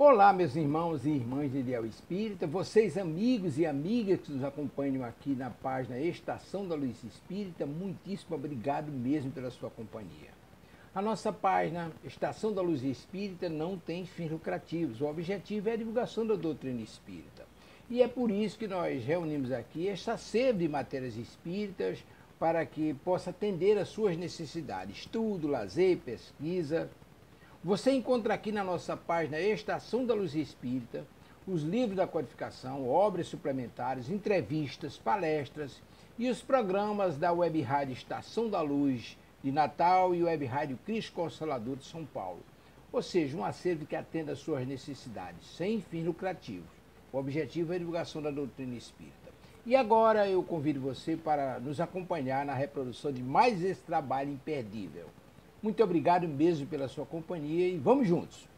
Olá, meus irmãos e irmãs de Ideal Espírita, vocês amigos e amigas que nos acompanham aqui na página Estação da Luz Espírita, muitíssimo obrigado mesmo pela sua companhia. A nossa página Estação da Luz Espírita não tem fins lucrativos, o objetivo é a divulgação da doutrina espírita. E é por isso que nós reunimos aqui esta sede de matérias espíritas para que possa atender às suas necessidades, estudo, lazer, pesquisa. Você encontra aqui na nossa página Estação da Luz Espírita os livros da codificação, obras suplementares, entrevistas, palestras e os programas da Web Rádio Estação da Luz de Natal e Web Rádio Cristo Consolador de São Paulo. Ou seja, um acervo que atenda às suas necessidades, sem fins lucrativos. O objetivo é a divulgação da doutrina espírita. E agora eu convido você para nos acompanhar na reprodução de mais esse trabalho imperdível. Muito obrigado mesmo pela sua companhia e vamos juntos!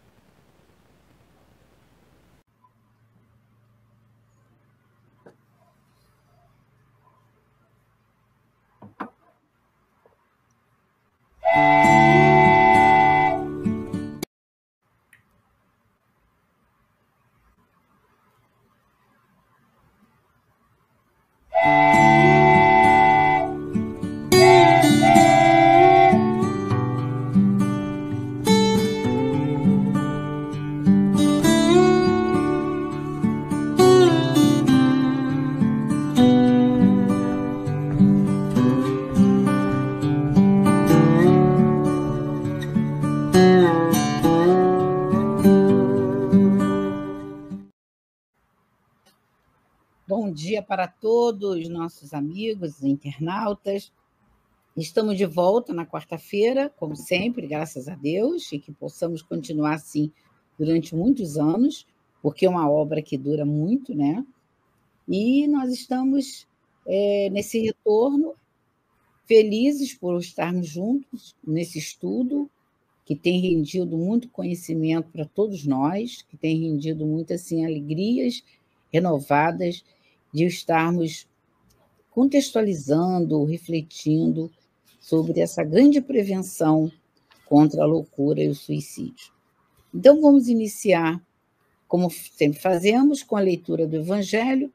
Bom dia para todos os nossos amigos internautas. Estamos de volta na quarta-feira, como sempre, graças a Deus, e que possamos continuar assim durante muitos anos, porque é uma obra que dura muito, né? E nós estamos nesse retorno, felizes por estarmos juntos nesse estudo, que tem rendido muito conhecimento para todos nós, que tem rendido muitas assim, alegrias renovadas de estarmos contextualizando, refletindo sobre essa grande prevenção contra a loucura e o suicídio. Então, vamos iniciar, como sempre fazemos, com a leitura do Evangelho,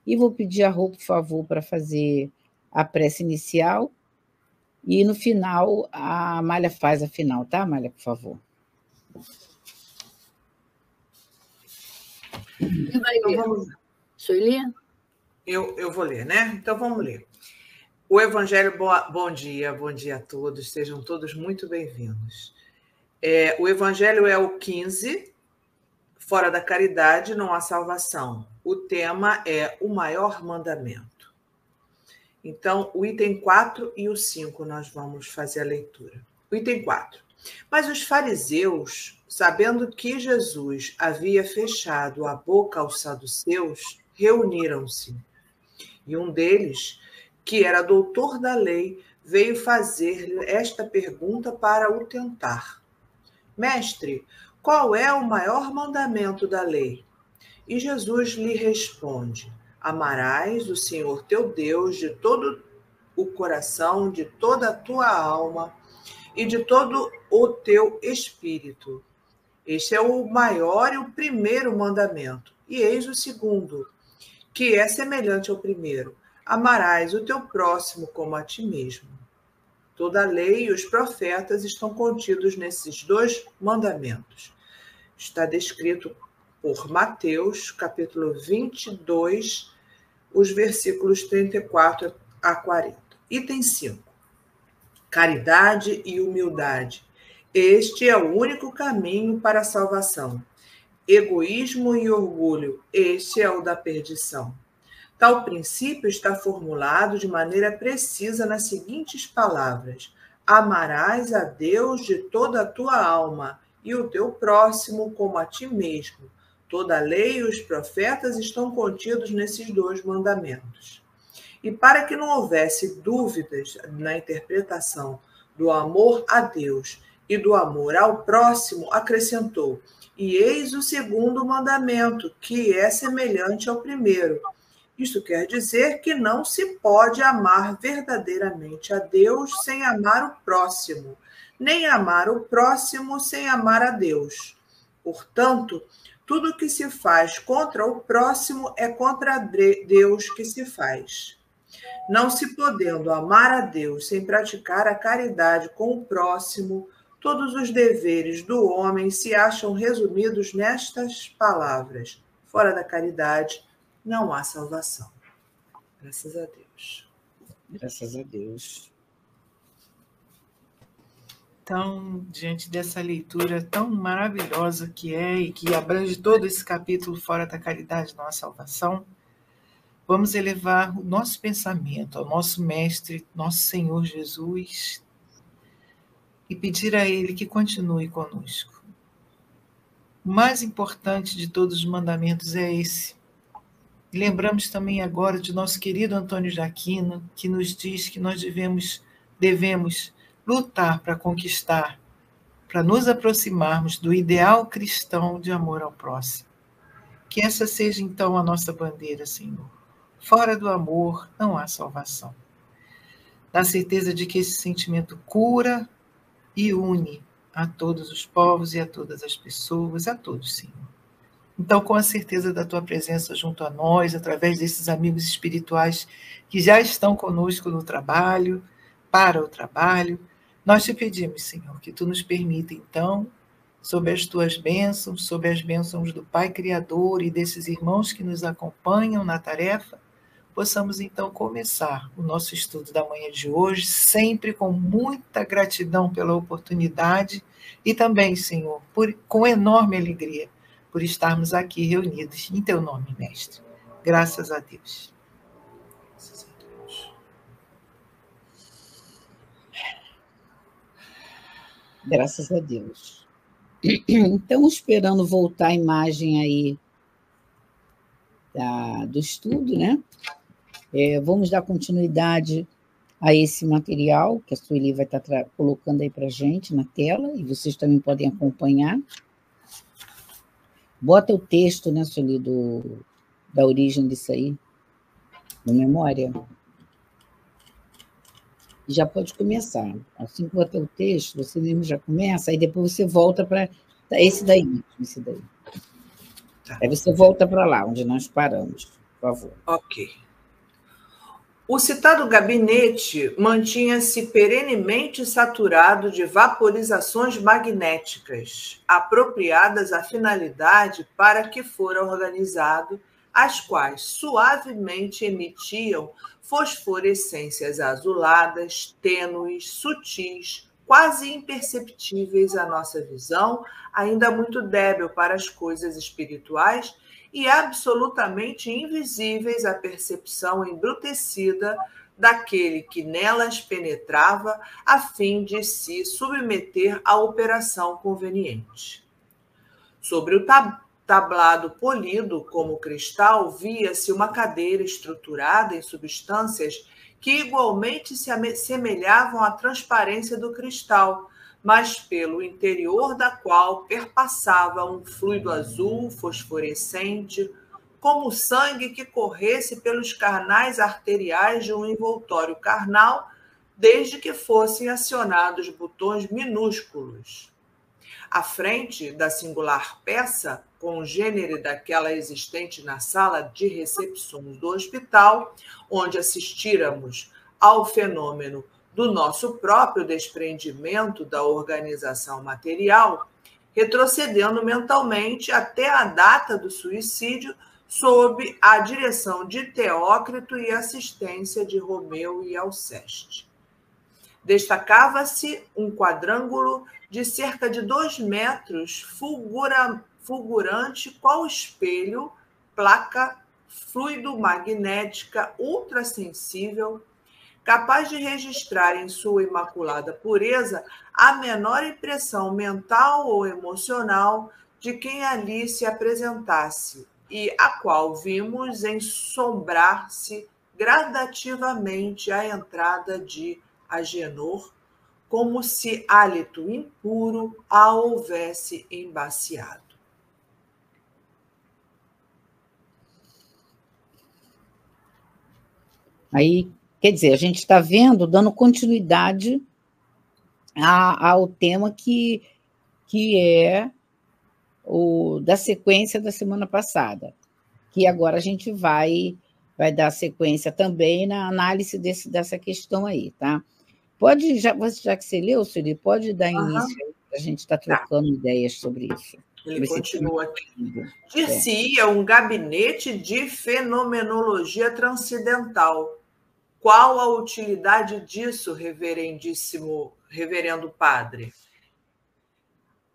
e vou pedir a Rô, por favor, para fazer a prece inicial, e no final, a Amália faz a final, tá, Amália, por favor? Quem vai ler? Sueli? Eu vou ler, né? Então vamos ler. O Evangelho, bom dia a todos, sejam todos muito bem-vindos. O Evangelho é o 15, fora da caridade não há salvação. O tema é o maior mandamento. Então, o item 4 e o 5 nós vamos fazer a leitura. O item 4. Mas os fariseus, sabendo que Jesus havia fechado a boca aos saduceus, reuniram-se. E um deles, que era doutor da lei, veio fazer-lhe esta pergunta para o tentar. Mestre, qual é o maior mandamento da lei? E Jesus lhe responde: amarás o Senhor teu Deus de todo o coração, de toda a tua alma e de todo o teu espírito. Este é o maior e o primeiro mandamento. E eis o segundo, que é semelhante ao primeiro: amarás o teu próximo como a ti mesmo. Toda a lei e os profetas estão contidos nesses dois mandamentos. Está descrito por Mateus, capítulo 22, os versículos 34 a 40. Item 5. Caridade e humildade. Este é o único caminho para a salvação. Egoísmo e orgulho, este é o da perdição. Tal princípio está formulado de maneira precisa nas seguintes palavras: amarás a Deus de toda a tua alma e o teu próximo como a ti mesmo. Toda a lei e os profetas estão contidos nesses dois mandamentos. E para que não houvesse dúvidas na interpretação do amor a Deus e do amor ao próximo, acrescentou: e eis o segundo mandamento, que é semelhante ao primeiro. Isto quer dizer que não se pode amar verdadeiramente a Deus sem amar o próximo, nem amar o próximo sem amar a Deus. Portanto, Tudo que se faz contra o próximo é contra Deus que se faz. Não se podendo amar a Deus sem praticar a caridade com o próximo, todos os deveres do homem se acham resumidos nestas palavras: fora da caridade não há salvação. Graças a Deus. Graças a Deus. Então, diante dessa leitura tão maravilhosa que é e que abrange todo esse capítulo fora da caridade não há salvação, vamos elevar o nosso pensamento ao nosso Mestre, nosso Senhor Jesus, e pedir a Ele que continue conosco. O mais importante de todos os mandamentos é esse. E lembramos também agora de nosso querido Antônio de Aquino, que nos diz que nós devemos lutar para conquistar, para nos aproximarmos do ideal cristão de amor ao próximo. Que essa seja então a nossa bandeira, Senhor. Fora do amor não há salvação. Na certeza de que esse sentimento cura e une a todos os povos e a todas as pessoas, a todos, Senhor. Então, com a certeza da Tua presença junto a nós, através desses amigos espirituais que já estão conosco no trabalho, para o trabalho, nós te pedimos, Senhor, que Tu nos permita, então, sob as Tuas bênçãos, sob as bênçãos do Pai Criador e desses irmãos que nos acompanham na tarefa, possamos, então, começar o nosso estudo da manhã de hoje, sempre com muita gratidão pela oportunidade e também, Senhor, com enorme alegria por estarmos aqui reunidos em Teu nome, Mestre. Graças a Deus. Graças a Deus. Então, esperando voltar a imagem aí do estudo, né? Vamos dar continuidade a esse material que a Sueli vai estar colocando aí para a gente na tela, e vocês também podem acompanhar. Bota o texto, né, Sueli, da origem disso aí, no memória. Já pode começar. Assim que botar o texto, você mesmo já começa, aí depois você volta para esse daí. Tá. Aí você volta para lá, onde nós paramos, por favor. Ok. O citado gabinete mantinha-se perenemente saturado de vaporizações magnéticas, apropriadas à finalidade para que fora organizado, as quais suavemente emitiam fosforescências azuladas, tênues, sutis, quase imperceptíveis à nossa visão, ainda muito débil para as coisas espirituais, e absolutamente invisíveis à percepção embrutecida daquele que nelas penetrava, a fim de se submeter à operação conveniente. Sobre o tablado polido como cristal, via-se uma cadeira estruturada em substâncias que igualmente se semelhavam à transparência do cristal, mas pelo interior da qual perpassava um fluido azul fosforescente, como o sangue que corresse pelos canais arteriais de um envoltório carnal, desde que fossem acionados botões minúsculos. À frente da singular peça, congênere daquela existente na sala de recepções do hospital, onde assistíramos ao fenômeno do nosso próprio desprendimento da organização material, retrocedendo mentalmente até a data do suicídio, sob a direção de Teócrito e assistência de Romeu e Alceste. Destacava-se um quadrângulo de cerca de 2 metros, fulgurante qual espelho, placa fluido-magnética ultrassensível, capaz de registrar em sua imaculada pureza a menor impressão mental ou emocional de quem ali se apresentasse, e a qual vimos ensombrar-se gradativamente à entrada de Agenor, como se hálito impuro a houvesse embaciado. Aí, quer dizer, a gente está vendo, dando continuidade ao tema que é da sequência da semana passada, que agora a gente vai dar sequência também na análise dessa questão aí, tá? Pode, já que você leu, Sueli, pode dar início aí, para a gente estar trocando ideias sobre isso. Ele continua aqui. Dir-se-ia um gabinete de fenomenologia transcendental. Qual a utilidade disso, reverendíssimo reverendo padre?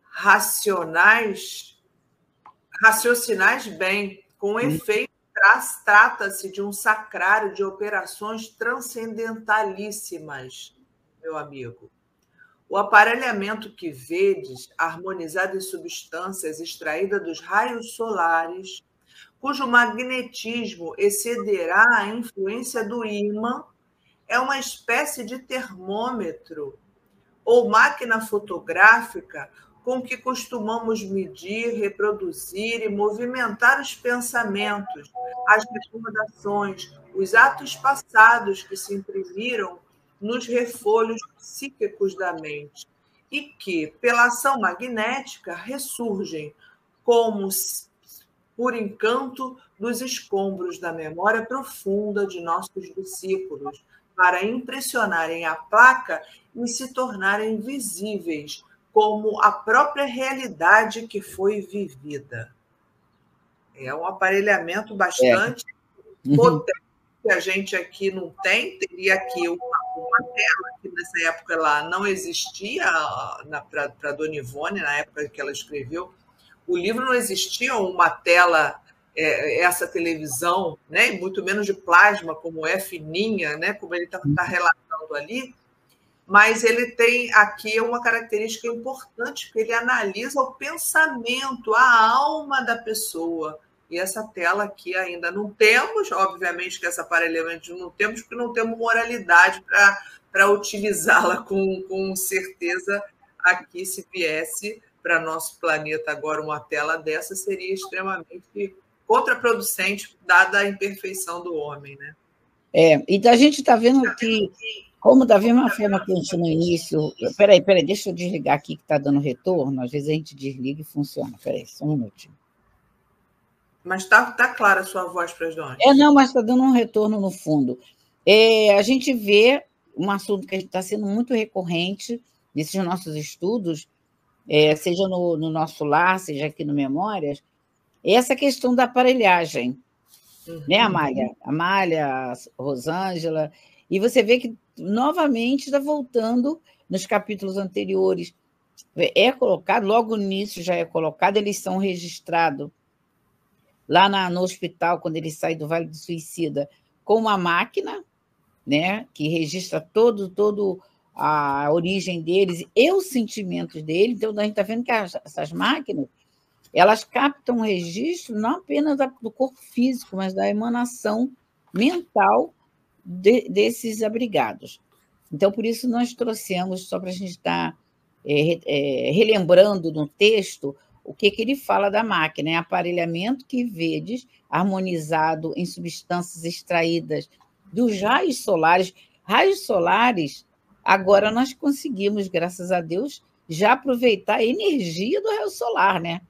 Raciocinais bem, com efeito, trata-se de um sacrário de operações transcendentalíssimas, meu amigo. O aparelhamento que vedes, harmonizado em substâncias extraídas dos raios solares, cujo magnetismo excederá a influência do ímã, é uma espécie de termômetro ou máquina fotográfica com que costumamos medir, reproduzir e movimentar os pensamentos, as recordações, os atos passados que se imprimiram nos refolhos psíquicos da mente e que, pela ação magnética, ressurgem como por encanto dos escombros da memória profunda de nossos discípulos, para impressionarem a placa e se tornarem visíveis como a própria realidade que foi vivida. É um aparelhamento bastante potente que a gente aqui não tem. Teria aqui uma tela que nessa época lá não existia para Dona Ivone, na época que ela escreveu. O livro não existia uma tela, essa televisão, né? Muito menos de plasma, como é fininha, né? Como ele está relatando ali. Mas ele tem aqui uma característica importante, porque ele analisa o pensamento, a alma da pessoa. E essa tela aqui ainda não temos, obviamente que esse aparelhamento não temos, porque não temos moralidade para utilizá-la com certeza. Aqui, se viesse para nosso planeta agora uma tela dessa, seria extremamente contraproducente, dada a imperfeição do homem, né? E a gente está vendo que, como da mesma forma que a gente no início... Peraí, deixa eu desligar aqui que está dando retorno. Às vezes a gente desliga e funciona. Peraí, só um minutinho. Mas está clara a sua voz para as donas? Não, mas está dando um retorno no fundo. A gente vê um assunto que está sendo muito recorrente nesses nossos estudos, seja no nosso lar, seja aqui no Memórias, é essa questão da aparelhagem. Né, Amália? Amália, Rosângela. E você vê que, novamente, está voltando nos capítulos anteriores. É colocado, logo no início já é colocado, eles são registrados lá no hospital, quando ele sai do Vale do Suicida, com uma máquina, né, que registra todo a origem deles e os sentimentos deles. Então, a gente está vendo que essas máquinas, elas captam um registro não apenas do corpo físico, mas da emanação mental desses abrigados. Então, por isso, nós trouxemos, só para a gente estar relembrando no texto, o que ele fala da máquina, aparelhamento que vedes, harmonizado em substâncias extraídas dos raios solares. Raios solares, agora nós conseguimos, graças a Deus, já aproveitar a energia do raio solar, né?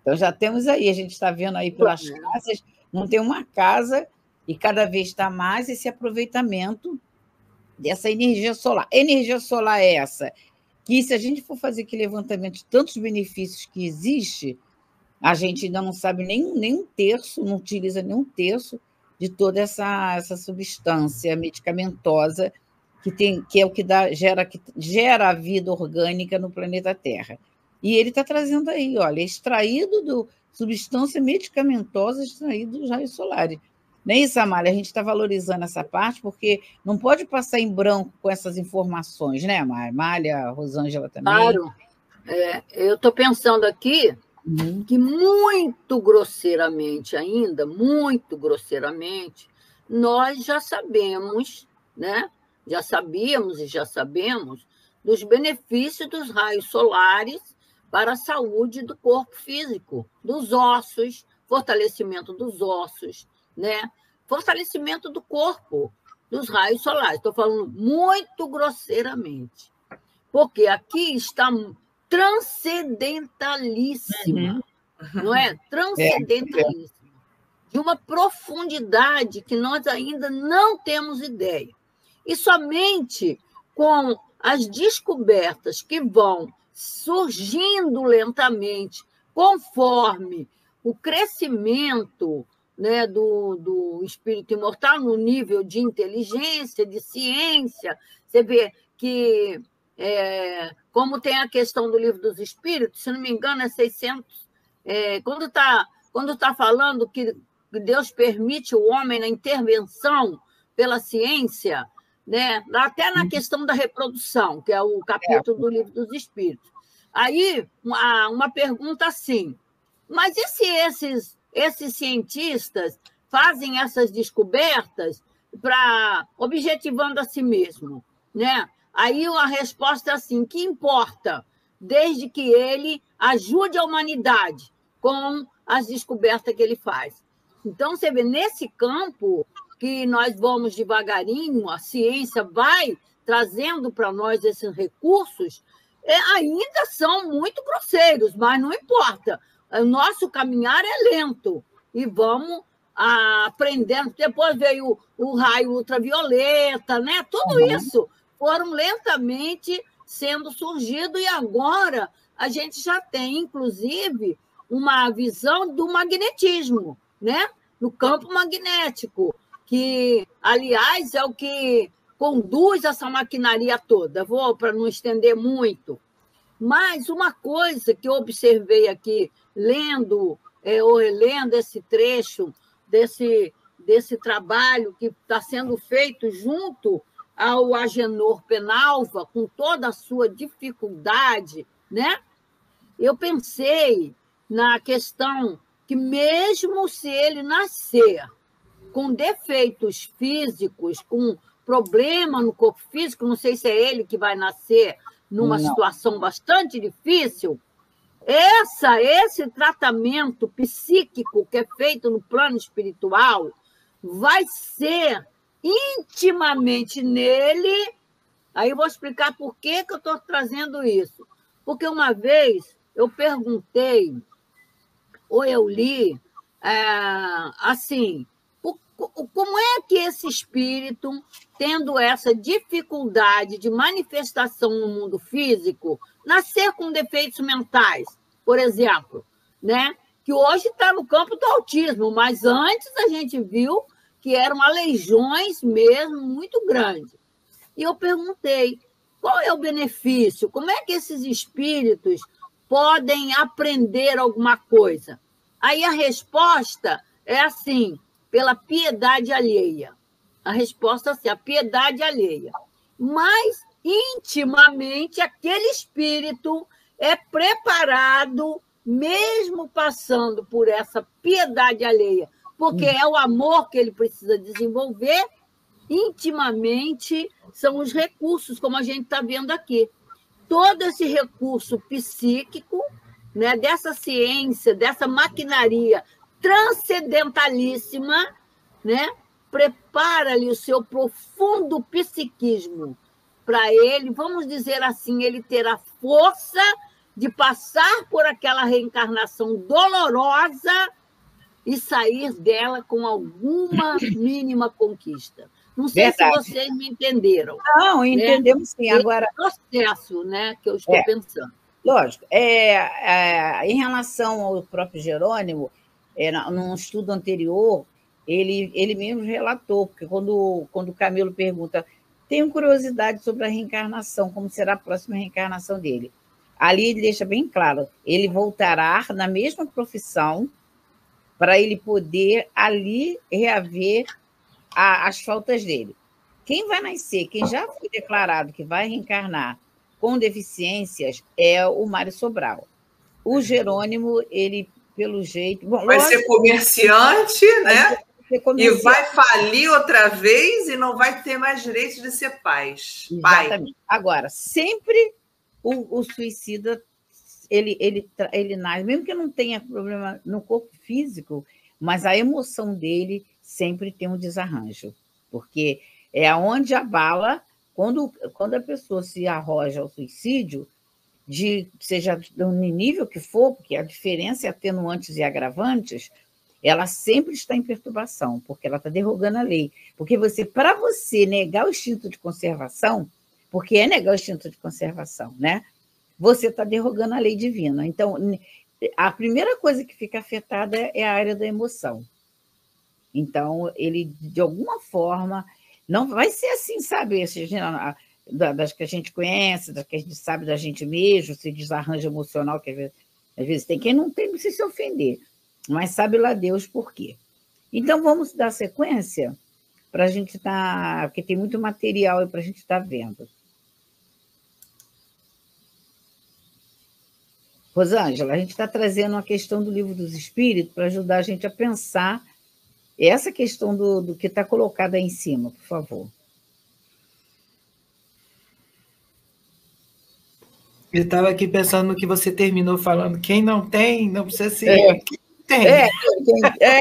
Então, já temos aí, a gente está vendo aí pelas casas, não tem uma casa, e cada vez está mais esse aproveitamento dessa energia solar. Energia solar é essa, que se a gente for fazer aquele levantamento de tantos benefícios que existe, a gente ainda não sabe nem um terço, não utiliza nem um terço de toda essa substância medicamentosa que é o que gera a vida orgânica no planeta Terra. E ele está trazendo aí, olha, extraído substância medicamentosa extraída dos raios solares. Não é isso, Amália? A gente está valorizando essa parte, porque não pode passar em branco com essas informações, né, Amália? Rosângela também. Claro. Eu estou pensando aqui que muito grosseiramente ainda, muito grosseiramente, nós já sabemos, né? Já sabíamos e já sabemos dos benefícios dos raios solares para a saúde do corpo físico, dos ossos, fortalecimento dos ossos, né? Fortalecimento do corpo, dos raios solares. Estou falando muito grosseiramente, porque aqui está transcendentalíssima, não é? Transcendentalíssima. De uma profundidade que nós ainda não temos ideia. E somente com as descobertas que vão surgindo lentamente, conforme o crescimento, né, do espírito imortal no nível de inteligência, de ciência, você vê que, como tem a questão do Livro dos Espíritos, se não me engano, é 600, quando tá falando que Deus permite o homem na intervenção pela ciência, né? Até na questão da reprodução, que é o capítulo do Livro dos Espíritos. Aí, uma pergunta assim, mas e se esses cientistas fazem essas descobertas objetivando a si mesmo, né? Aí a resposta é assim, que importa, desde que ele ajude a humanidade com as descobertas que ele faz. Então, você vê, nesse campo que nós vamos devagarinho, a ciência vai trazendo para nós esses recursos, ainda são muito grosseiros, mas não importa. O nosso caminhar é lento e vamos aprendendo. Depois veio o raio ultravioleta, né? Tudo isso foram lentamente sendo surgido e agora a gente já tem, inclusive, uma visão do magnetismo, né? No campo magnético, que, aliás, é o que conduz essa maquinaria toda. Vou para não estender muito. Mas uma coisa que eu observei aqui, lendo ou relendo esse trecho desse trabalho que está sendo feito junto ao Agenor Penalva, com toda a sua dificuldade, né? Eu pensei na questão que, mesmo se ele nascer com defeitos físicos, com problema no corpo físico, não sei se é ele que vai nascer numa situação bastante difícil, esse tratamento psíquico que é feito no plano espiritual vai ser intimamente nele. Aí eu vou explicar por que eu estou trazendo isso. Porque uma vez eu perguntei, ou eu li, assim, como é que esse espírito, tendo essa dificuldade de manifestação no mundo físico, nascer com defeitos mentais, por exemplo, né? Que hoje está no campo do autismo, mas antes a gente viu que eram aleijões mesmo muito grandes. E eu perguntei, qual é o benefício? Como é que esses espíritos podem aprender alguma coisa? Aí a resposta é assim, pela piedade alheia. A resposta é assim, a piedade alheia. Mas, intimamente, aquele espírito é preparado, mesmo passando por essa piedade alheia, porque é o amor que ele precisa desenvolver, intimamente são os recursos, como a gente está vendo aqui. Todo esse recurso psíquico, né, dessa ciência, dessa maquinaria transcendentalíssima, né, prepara-lhe o seu profundo psiquismo para ele, vamos dizer assim, ele ter a força de passar por aquela reencarnação dolorosa e sair dela com alguma mínima conquista. Não sei se vocês me entenderam. Não, entendemos sim. Agora, processo, né, que eu estou pensando. Lógico. Em relação ao próprio Jerônimo, num estudo anterior, ele mesmo relatou, porque quando o Camilo pergunta, tenho curiosidade sobre a reencarnação, como será a próxima reencarnação dele. Ali ele deixa bem claro, ele voltará na mesma profissão para ele poder ali reaver as faltas dele. Quem vai nascer, quem já foi declarado que vai reencarnar com deficiências é o Mário Sobral. O Jerônimo, ele, pelo jeito... Bom, vai ser comerciante, né? E vai falir outra vez e não vai ter mais direito de ser pai. Agora, sempre o suicida, ele nasce, mesmo que não tenha problema no corpo físico, mas a emoção dele sempre tem um desarranjo, porque é onde abala, quando a pessoa se arroja ao suicídio, seja no nível que for, porque a diferença é atenuantes e agravantes, ela sempre está em perturbação, porque ela está derrogando a lei. Porque para você negar o instinto de conservação, porque é negar o instinto de conservação, né? Você está derrogando a lei divina. Então, a primeira coisa que fica afetada é a área da emoção. Então, ele, de alguma forma, não vai ser assim, sabe? Das que a gente conhece, das que a gente sabe da gente mesmo, esse desarranjo emocional que às vezes tem. Quem não tem, não precisa se ofender, mas sabe lá Deus por quê. Então, vamos dar sequência para a gente estar... porque tem muito material aí para a gente estar vendo. Rosângela, a gente está trazendo uma questão do Livro dos Espíritos para ajudar a gente a pensar essa questão do que está colocado aí em cima, por favor. Eu estava aqui pensando no que você terminou falando. Quem não tem, não precisa ser. Quem tem.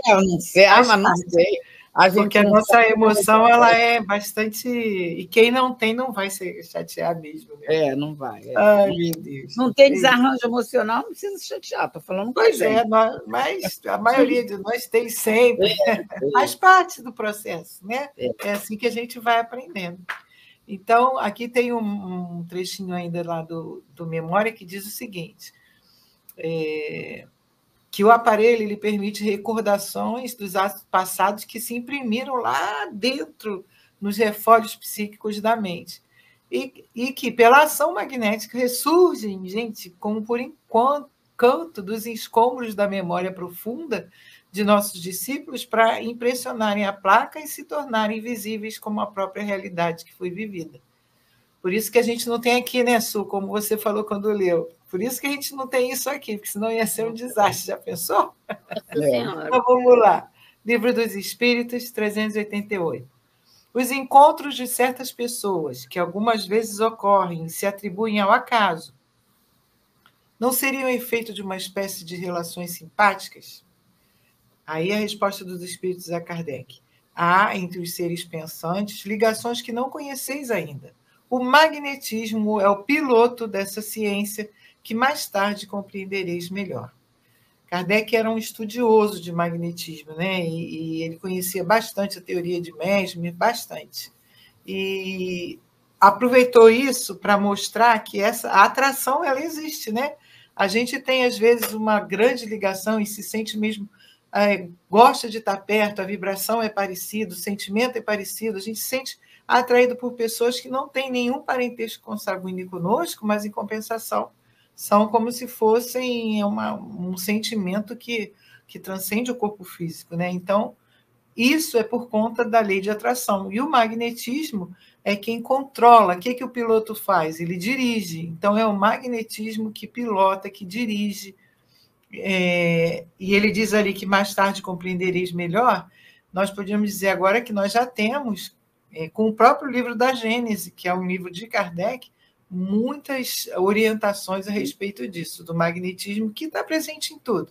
Eu não sei, mas não sei. Porque a nossa emoção, ela é bastante... E quem não tem, não vai se chatear mesmo. Né? Não vai. Ai, meu Deus. Não tem desarranjo emocional, não precisa se chatear. Estou falando com Pois é, mas a maioria de nós tem sempre. Faz parte do processo, né? É assim que a gente vai aprendendo. Então, aqui tem um trechinho ainda lá do Memória que diz o seguinte... que o aparelho ele permite recordações dos atos passados que se imprimiram lá dentro, nos refólios psíquicos da mente. E que, pela ação magnética, ressurgem, gente, como por encanto dos escombros da memória profunda de nossos discípulos para impressionarem a placa e se tornarem visíveis como a própria realidade que foi vivida. Por isso que a gente não tem aqui, né, Su, como você falou quando leu. Por isso que a gente não tem isso aqui, porque senão ia ser um desastre. Já pensou? Então, vamos lá. Livro dos Espíritos, 388. Os encontros de certas pessoas, que algumas vezes ocorrem e se atribuem ao acaso, não seriam efeito de uma espécie de relações simpáticas? Aí a resposta dos Espíritos a Kardec. Há, entre os seres pensantes, ligações que não conheceis ainda. O magnetismo é o piloto dessa ciência que mais tarde compreendereis melhor. Kardec era um estudioso de magnetismo, né? E ele conhecia bastante a teoria de Mesmer, bastante. E aproveitou isso para mostrar que a atração ela existe, né? A gente tem, às vezes, uma grande ligação e se sente mesmo... gosta de estar perto, a vibração é parecida, o sentimento é parecido, a gente se sente atraído por pessoas que não têm nenhum parentesco consanguíneo conosco, mas, em compensação, são como se fossem um sentimento que transcende o corpo físico, né? Então, isso é por conta da lei de atração. E o magnetismo é quem controla. O que o piloto faz? Ele dirige. Então, é o magnetismo que pilota, que dirige. E ele diz ali que mais tarde compreendereis melhor. Nós podíamos dizer agora que nós já temos, com o próprio livro da Gênese, que é um livro de Kardec, muitas orientações a respeito disso, do magnetismo, que está presente em tudo.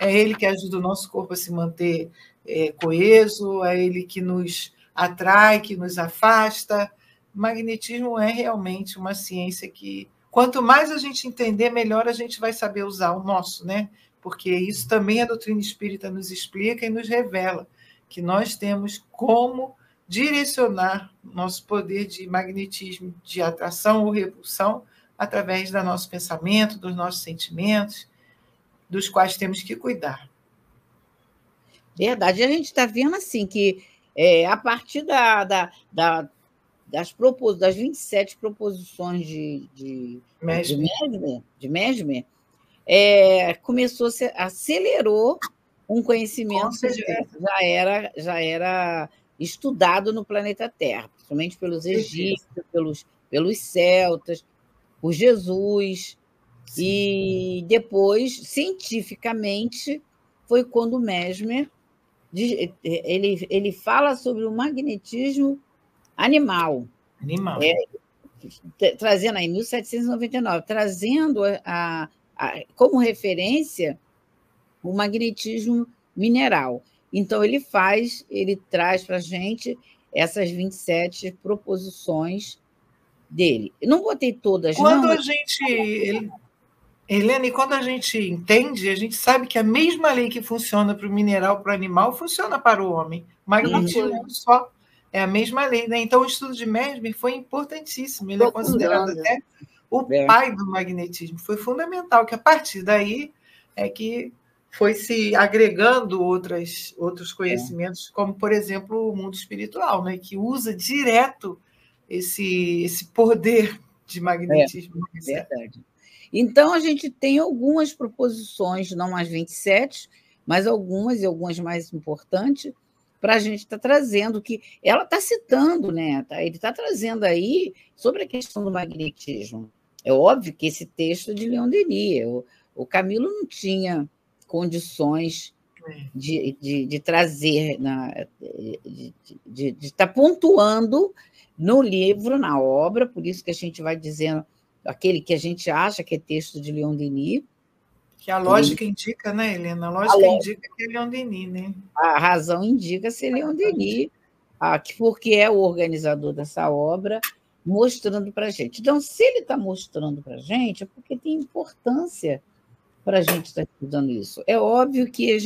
É ele que ajuda o nosso corpo a se manter coeso, é ele que nos atrai, que nos afasta. O magnetismo é realmente uma ciência que, quanto mais a gente entender, melhor a gente vai saber usar o nosso, né? Porque isso também a doutrina espírita nos explica e nos revela, que nós temos como direcionar nosso poder de magnetismo, de atração ou repulsão, através do nosso pensamento, dos nossos sentimentos, dos quais temos que cuidar. Verdade. A gente está vendo assim que, a partir das 27 proposições de Mesmer, acelerou um conhecimento que já era estudado no planeta Terra, principalmente pelos egípcios, pelos celtas, por Jesus. Sim. E depois, cientificamente, foi quando Mesmer ele fala sobre o magnetismo animal. Trazendo aí, 1799, trazendo como referência o magnetismo mineral. Então, ele traz para a gente essas 27 proposições dele. Eu não botei todas, quando não. A gente, Helena, e quando a gente entende, a gente sabe que a mesma lei que funciona para o mineral, para o animal, funciona para o homem. O magnetismo é só, é a mesma lei, né? Então, o estudo de Mesmer foi importantíssimo. Ele é considerado até o pai do magnetismo. Foi fundamental, que a partir daí é que foi se agregando outros conhecimentos, como, por exemplo, o mundo espiritual, né? Que usa direto esse poder de magnetismo. Verdade. Então, a gente tem algumas proposições, não as 27, mas algumas, e algumas mais importantes, para a gente estar trazendo, que ela está citando, né? Ele está trazendo aí sobre a questão do magnetismo. É óbvio que esse texto é de Leon Denis, o Camilo não tinha condições de trazer, de estar pontuando no livro, na obra, por isso que a gente vai dizendo aquele que a gente acha que é texto de Leon Denis. Que a lógica indica, né, Helena? A lógica indica que é Leon Denis, né? A razão indica ser Leon Denis, porque é o organizador dessa obra, mostrando para a gente. Então, se ele está mostrando para a gente, é porque tem importância para a gente estar estudando isso. É óbvio que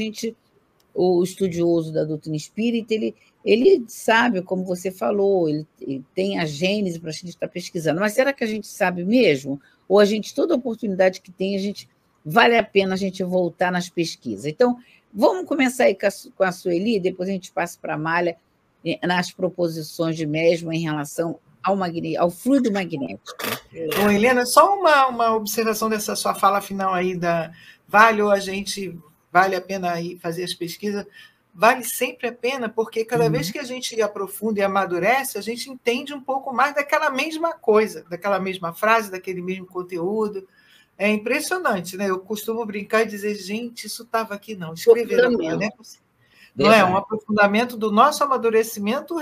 o estudioso da doutrina espírita, ele sabe, como você falou, ele tem a gênese para a gente estar pesquisando. Mas será que a gente sabe mesmo? Ou toda oportunidade que tem, vale a pena a gente voltar nas pesquisas? Então, vamos começar aí com a Sueli, depois a gente passa para a Amália, nas proposições de Mesmer em relação ao fluido magnético. Bom, Helena, só uma observação dessa sua fala final aí vale a pena ir fazer as pesquisas, vale sempre a pena, porque cada vez que a gente aprofunda e amadurece, a gente entende um pouco mais daquela mesma coisa, daquela mesma frase, daquele mesmo conteúdo. É impressionante, né? Eu costumo brincar e dizer, gente, isso estava aqui, não, escreveram, né? Não é um aprofundamento do nosso amadurecimento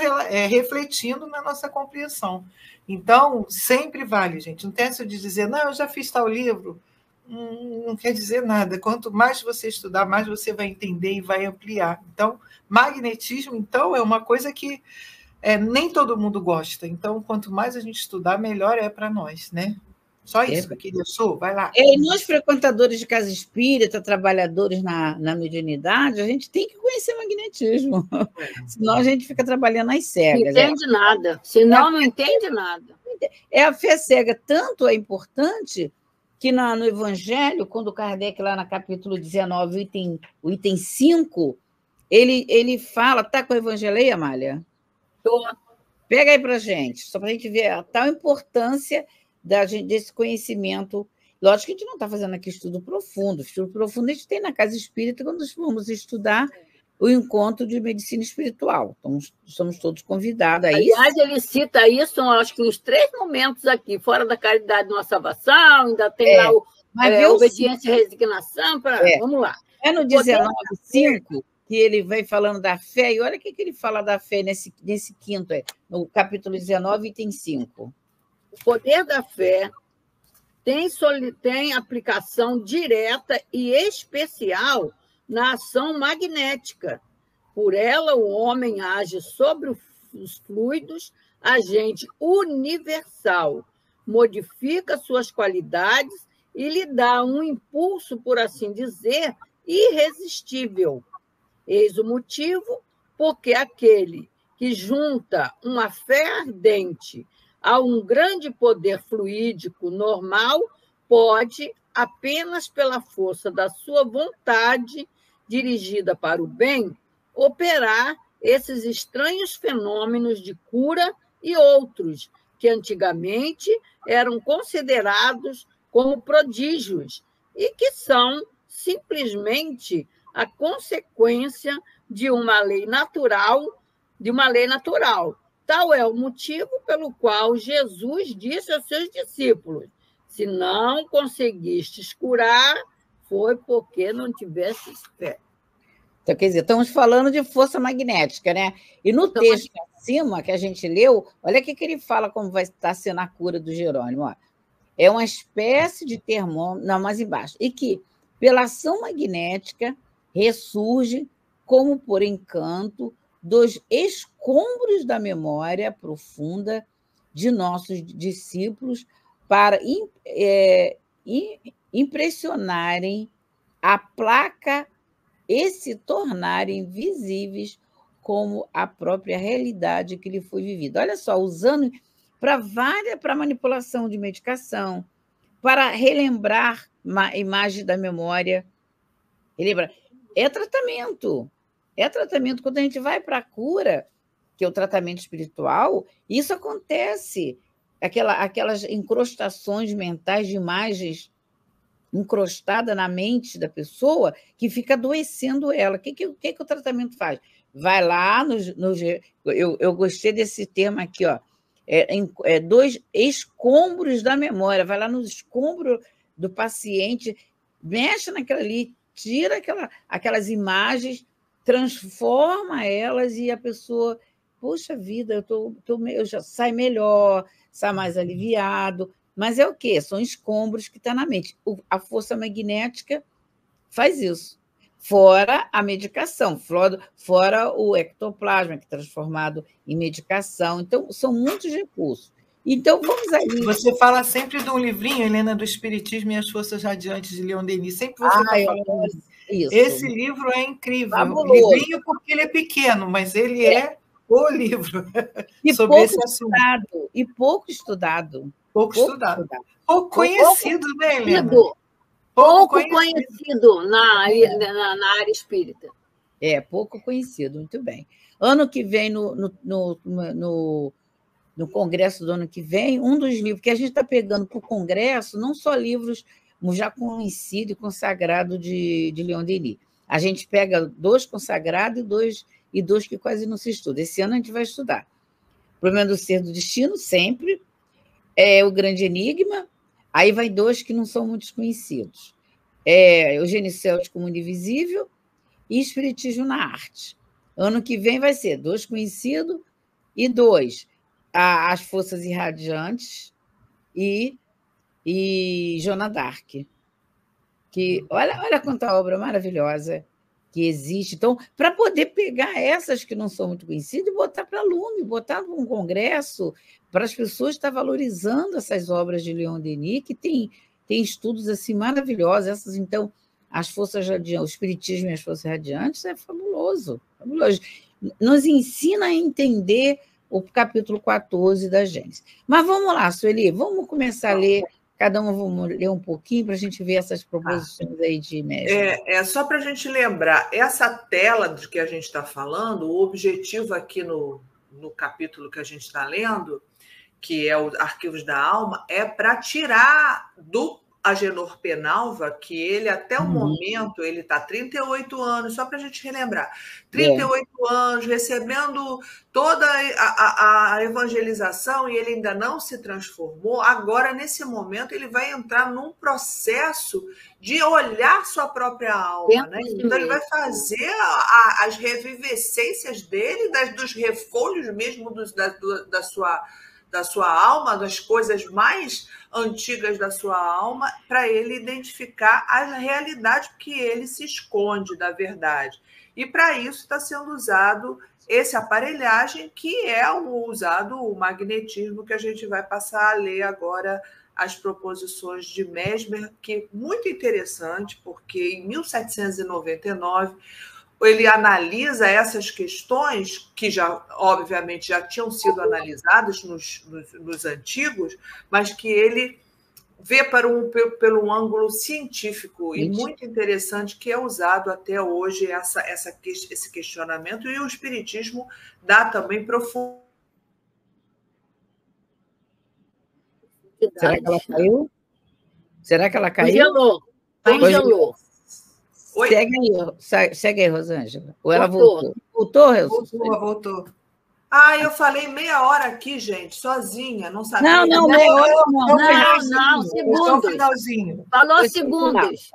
refletindo na nossa compreensão. Então, sempre vale, gente. Não tem essa de dizer, não, eu já fiz tal livro. Não quer dizer nada. Quanto mais você estudar, mais você vai entender e vai ampliar. Então, magnetismo, então, é uma coisa que nem todo mundo gosta. Então, quanto mais a gente estudar, melhor é para nós, né? Só isso que eu queria, Su, vai lá. Nós, frequentadores de casa espírita, trabalhadores na mediunidade, a gente tem que conhecer magnetismo. Senão a gente fica trabalhando às cegas. Não entende nada. Senão não entende nada. A fé cega. Tanto é importante que no Evangelho, quando Kardec, lá no capítulo 19, o item 5, ele fala... Está com o Evangelho aí, Amália? Estou. Pega aí para a gente, só para a gente ver a tal importância desse conhecimento. Lógico que a gente não está fazendo aqui estudo profundo. Estudo profundo a gente tem na casa espírita quando nós vamos estudar o encontro de medicina espiritual. Então, somos todos convidados a isso. Aliás, ele cita isso, acho que uns 3 momentos aqui, fora da caridade de uma salvação, ainda tem lá obediência e resignação. Vamos lá. É no 19:5 que ele vem falando da fé, e olha o que ele fala da fé nesse quinto, no capítulo 19, item 5. O poder da fé tem aplicação direta e especial na ação magnética. Por ela, o homem age sobre os fluidos, agente universal, modifica suas qualidades e lhe dá um impulso, por assim dizer, irresistível. Eis o motivo porque aquele que junta uma fé ardente a um grande poder fluídico normal pode, apenas pela força da sua vontade dirigida para o bem, operar esses estranhos fenômenos de cura e outros que antigamente eram considerados como prodígios e que são simplesmente a consequência de uma lei natural, Tal é o motivo pelo qual Jesus disse aos seus discípulos: se não conseguistes curar, foi porque não tivesses fé. Então, quer dizer, estamos falando de força magnética, né? E no texto acima que a gente leu, olha o que ele fala como vai estar sendo a cura do Jerônimo. Ó. É uma espécie de termômetro, não, mais embaixo, e que, pela ação magnética, ressurge como por encanto dos escombros da memória profunda de nossos discípulos para impressionarem a placa e se tornarem visíveis como a própria realidade que lhe foi vivida. Olha só, usando para manipulação de medicação, para relembrar a imagem da memória. Relembrar. É tratamento. É tratamento. Quando a gente vai para a cura, que é o tratamento espiritual, isso acontece. Aquelas encrostações mentais de imagens encrostada na mente da pessoa que fica adoecendo ela. O que o tratamento faz? Vai lá eu gostei desse termo aqui, ó, 2 escombros da memória, vai lá nos escombros do paciente, mexe naquela ali, tira aquelas imagens, transforma elas e a pessoa, poxa vida, eu já sai melhor, sai mais aliviado. Mas é o quê? São escombros que estão na mente. A força magnética faz isso. Fora a medicação, fora o ectoplasma, que é transformado em medicação. Então, são muitos recursos. Então, vamos aí. Você fala sempre de um livrinho, Helena, do Espiritismo e as Forças Radiantes, de Leon Denis. Sempre você está falando isso. Esse livro é incrível. Fabuloso. Livrinho porque ele é pequeno, mas ele é o livro e sobre esse assunto. Pouco estudado. Pouco estudado. Pouco conhecido, né, Helena? Pouco conhecido na área espírita. Pouco conhecido, muito bem. Ano que vem, no congresso do ano que vem, um dos livros que a gente está pegando para o congresso, não só livros já conhecidos e consagrados de Leon Denis. A gente pega 2 consagrados e dois que quase não se estuda. Esse ano a gente vai estudar. O Problema do Ser do Destino, sempre. O Grande Enigma. Aí vai 2 que não são muito conhecidos. Eugênio Celtic, O Mundo Invisível e Espiritismo na Arte. Ano que vem vai ser 2 conhecidos e 2, As Forças Irradiantes e Joana d'Arc. Que, olha quanta obra maravilhosa que existe. Então, para poder pegar essas que não são muito conhecidas e botar para aluno, botar para um congresso, para as pessoas estar valorizando essas obras de Leon Denis, que tem estudos assim maravilhosos. Essas, então, as Forças Radiantes, o Espiritismo e as Forças Radiantes é fabuloso, fabuloso. Nos ensina a entender o capítulo 14 da Gênesis. Mas vamos lá, Sueli, vamos começar a ler. Cada um vamos ler um pouquinho para a gente ver essas proposições aí de mestre. Só para a gente lembrar, essa tela de que a gente está falando, o objetivo aqui no capítulo que a gente está lendo, que é o Arquivos da Alma, é para tirar do Agenor Penalva, que ele, até o momento, ele está 38 anos, só para a gente relembrar, 38 anos, recebendo toda a evangelização, e ele ainda não se transformou. Agora, nesse momento, ele vai entrar num processo de olhar sua própria alma, né? Então, ele vai fazer as revivescências dele, dos refolhos mesmo da sua alma, das coisas mais antigas da sua alma, para ele identificar a realidade que ele se esconde da verdade. E para isso está sendo usado essa aparelhagem, que é o magnetismo, que a gente vai passar a ler agora as proposições de Mesmer, que é muito interessante, porque em 1799 ele analisa essas questões que obviamente já tinham sido analisadas nos antigos, mas que ele vê pelo ângulo científico e muito interessante, que é usado até hoje esse questionamento, e o Espiritismo dá também profundidade. Será que ela caiu? Será que ela caiu? Congelou. Segue aí, Rosângela. Ou ela voltou? Voltou, Voltou. Eu falei meia hora aqui, gente, sozinha, não sabia. Não, meia hora não, segundos. Só o finalzinho. Falou segundos.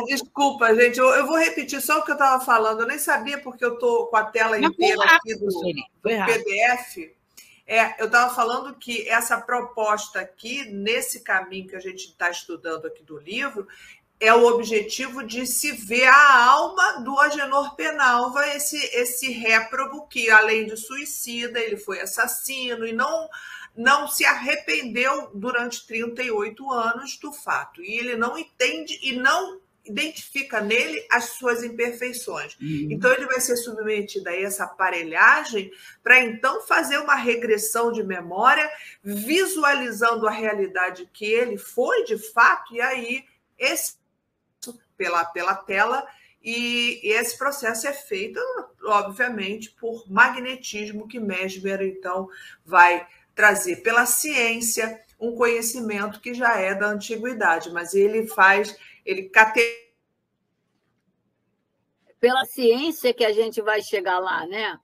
Desculpa, gente, eu vou repetir só o que eu estava falando. Eu nem sabia, porque eu estou com a tela inteira aqui do PDF. Eu estava falando que essa proposta aqui, nesse caminho que a gente está estudando aqui do livro, é o objetivo de se ver a alma do Agenor Penalva, esse réprobo que, além de suicida, ele foi assassino, e não se arrependeu durante 38 anos do fato. E ele não entende e não identifica nele as suas imperfeições. Então, ele vai ser submetido a essa aparelhagem para, então, fazer uma regressão de memória, visualizando a realidade que ele foi, de fato, e aí, pela tela, e esse processo é feito, obviamente, por magnetismo, que Mesmer, então, vai trazer pela ciência um conhecimento que já é da antiguidade, mas ele pela ciência que a gente vai chegar lá, né?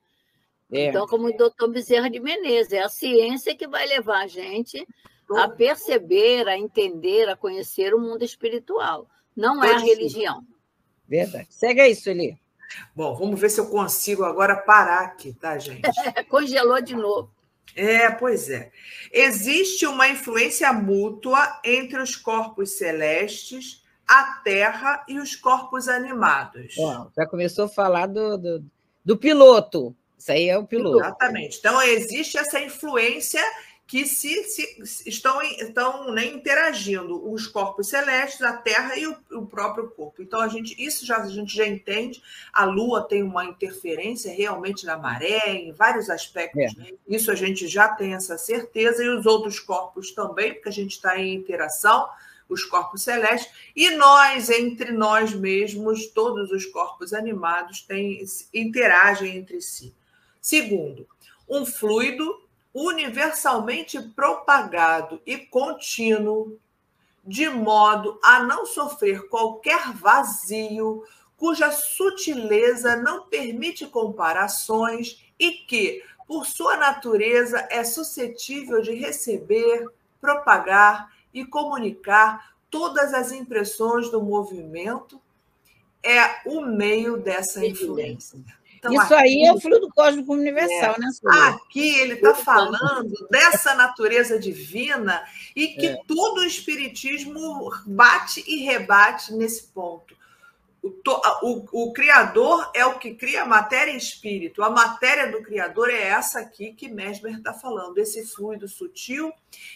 Então, como o doutor Bezerra de Menezes, é a ciência que vai levar a gente a perceber, a entender, a conhecer o mundo espiritual. Não é a religião. Verdade. Segue aí, Sueli. Bom, vamos ver se eu consigo agora parar aqui, tá, gente? Congelou de novo. Pois é. Existe uma influência mútua entre os corpos celestes, a Terra e os corpos animados. Já começou a falar do piloto. Isso aí é o piloto. Exatamente. Então, existe essa influência que estão interagindo os corpos celestes, a Terra e o próprio corpo. Então, a gente já entende. A Lua tem uma interferência realmente na maré, em vários aspectos. Isso a gente já tem essa certeza, e os outros corpos também, porque a gente está em interação, os corpos celestes, e nós, entre nós mesmos, todos os corpos animados interagem entre si. Segundo, um fluido universalmente propagado e contínuo, de modo a não sofrer qualquer vazio, cuja sutileza não permite comparações e que, por sua natureza, é suscetível de receber, propagar e comunicar todas as impressões do movimento, é o meio dessa influência. Então, isso aí é o fluido cósmico universal, né, Sueli? Aqui ele está falando dessa natureza divina e que todo o espiritismo bate e rebate nesse ponto. O Criador é o que cria matéria e espírito. A matéria do Criador é essa aqui que Mesmer está falando, esse fluido sutil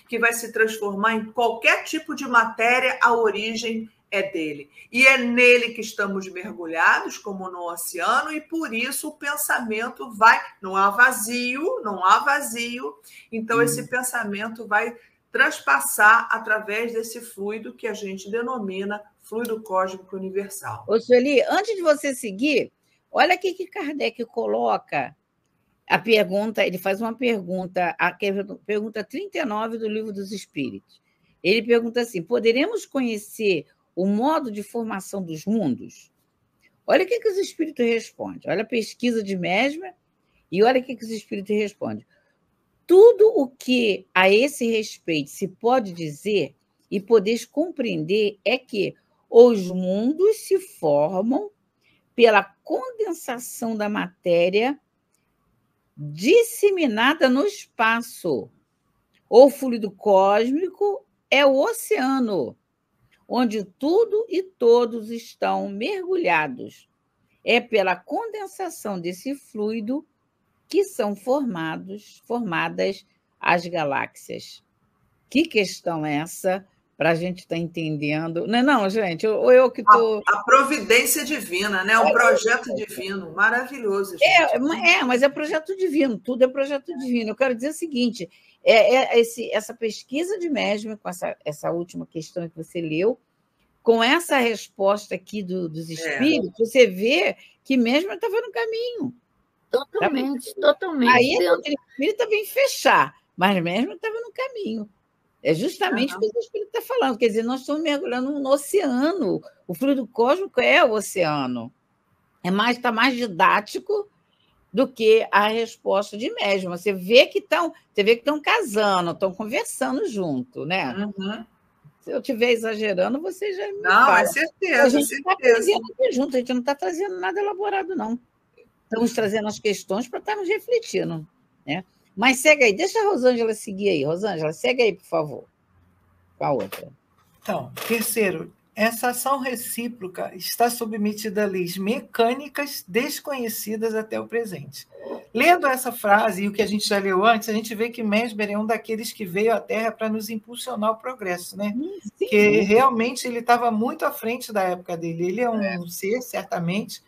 que vai se transformar em qualquer tipo de matéria, a origem é dele. E é nele que estamos mergulhados, como no oceano, e por isso o pensamento não há vazio, então esse pensamento vai transpassar através desse fluido que a gente denomina fluido cósmico universal. Ô, Sueli, antes de você seguir, olha aqui que Kardec coloca a pergunta, ele faz uma pergunta, a pergunta 39 do Livro dos Espíritos. Ele pergunta assim: poderemos conhecer o modo de formação dos mundos? Olha o que os espíritos respondem. Olha a pesquisa de Mesmer e olha o que os espíritos respondem. Tudo o que a esse respeito se pode dizer e podeis compreender é que os mundos se formam pela condensação da matéria disseminada no espaço. O fluido cósmico é o oceano, onde tudo e todos estão mergulhados. É pela condensação desse fluido que são formadas as galáxias. Que questão é essa para a gente estar entendendo? Não, gente, ou eu que estou... A providência divina, né? Um projeto divino, maravilhoso. Gente. Mas é projeto divino, tudo é projeto divino. Eu quero dizer o seguinte, essa pesquisa de Mesmer, com essa última questão que você leu, com essa resposta aqui dos espíritos, você vê que Mesmer estava no caminho. Totalmente. Aí o espírito vem fechar, mas Mesmer estava no caminho. É justamente o que o espírito está falando. Quer dizer, nós estamos mergulhando no oceano. O fluido cósmico é o oceano. Está mais didático do que a resposta de Mesmer. Você vê que estão casando, estão conversando junto, né? Uhum. Se eu estiver exagerando, você já me fala. Não, é certeza. A gente está trazendo aqui junto, a gente não está trazendo nada elaborado, não. Estamos trazendo as questões para estarmos refletindo, né? Mas segue aí, deixa a Rosângela seguir aí. Rosângela, segue aí, por favor. Com a outra. Então, terceiro, essa ação recíproca está submetida a leis mecânicas desconhecidas até o presente. Lendo essa frase e o que a gente já leu antes, a gente vê que Mesmer é um daqueles que veio à Terra para nos impulsionar ao progresso, né? Sim. Que realmente ele estava muito à frente da época dele. Ele é um ser, certamente,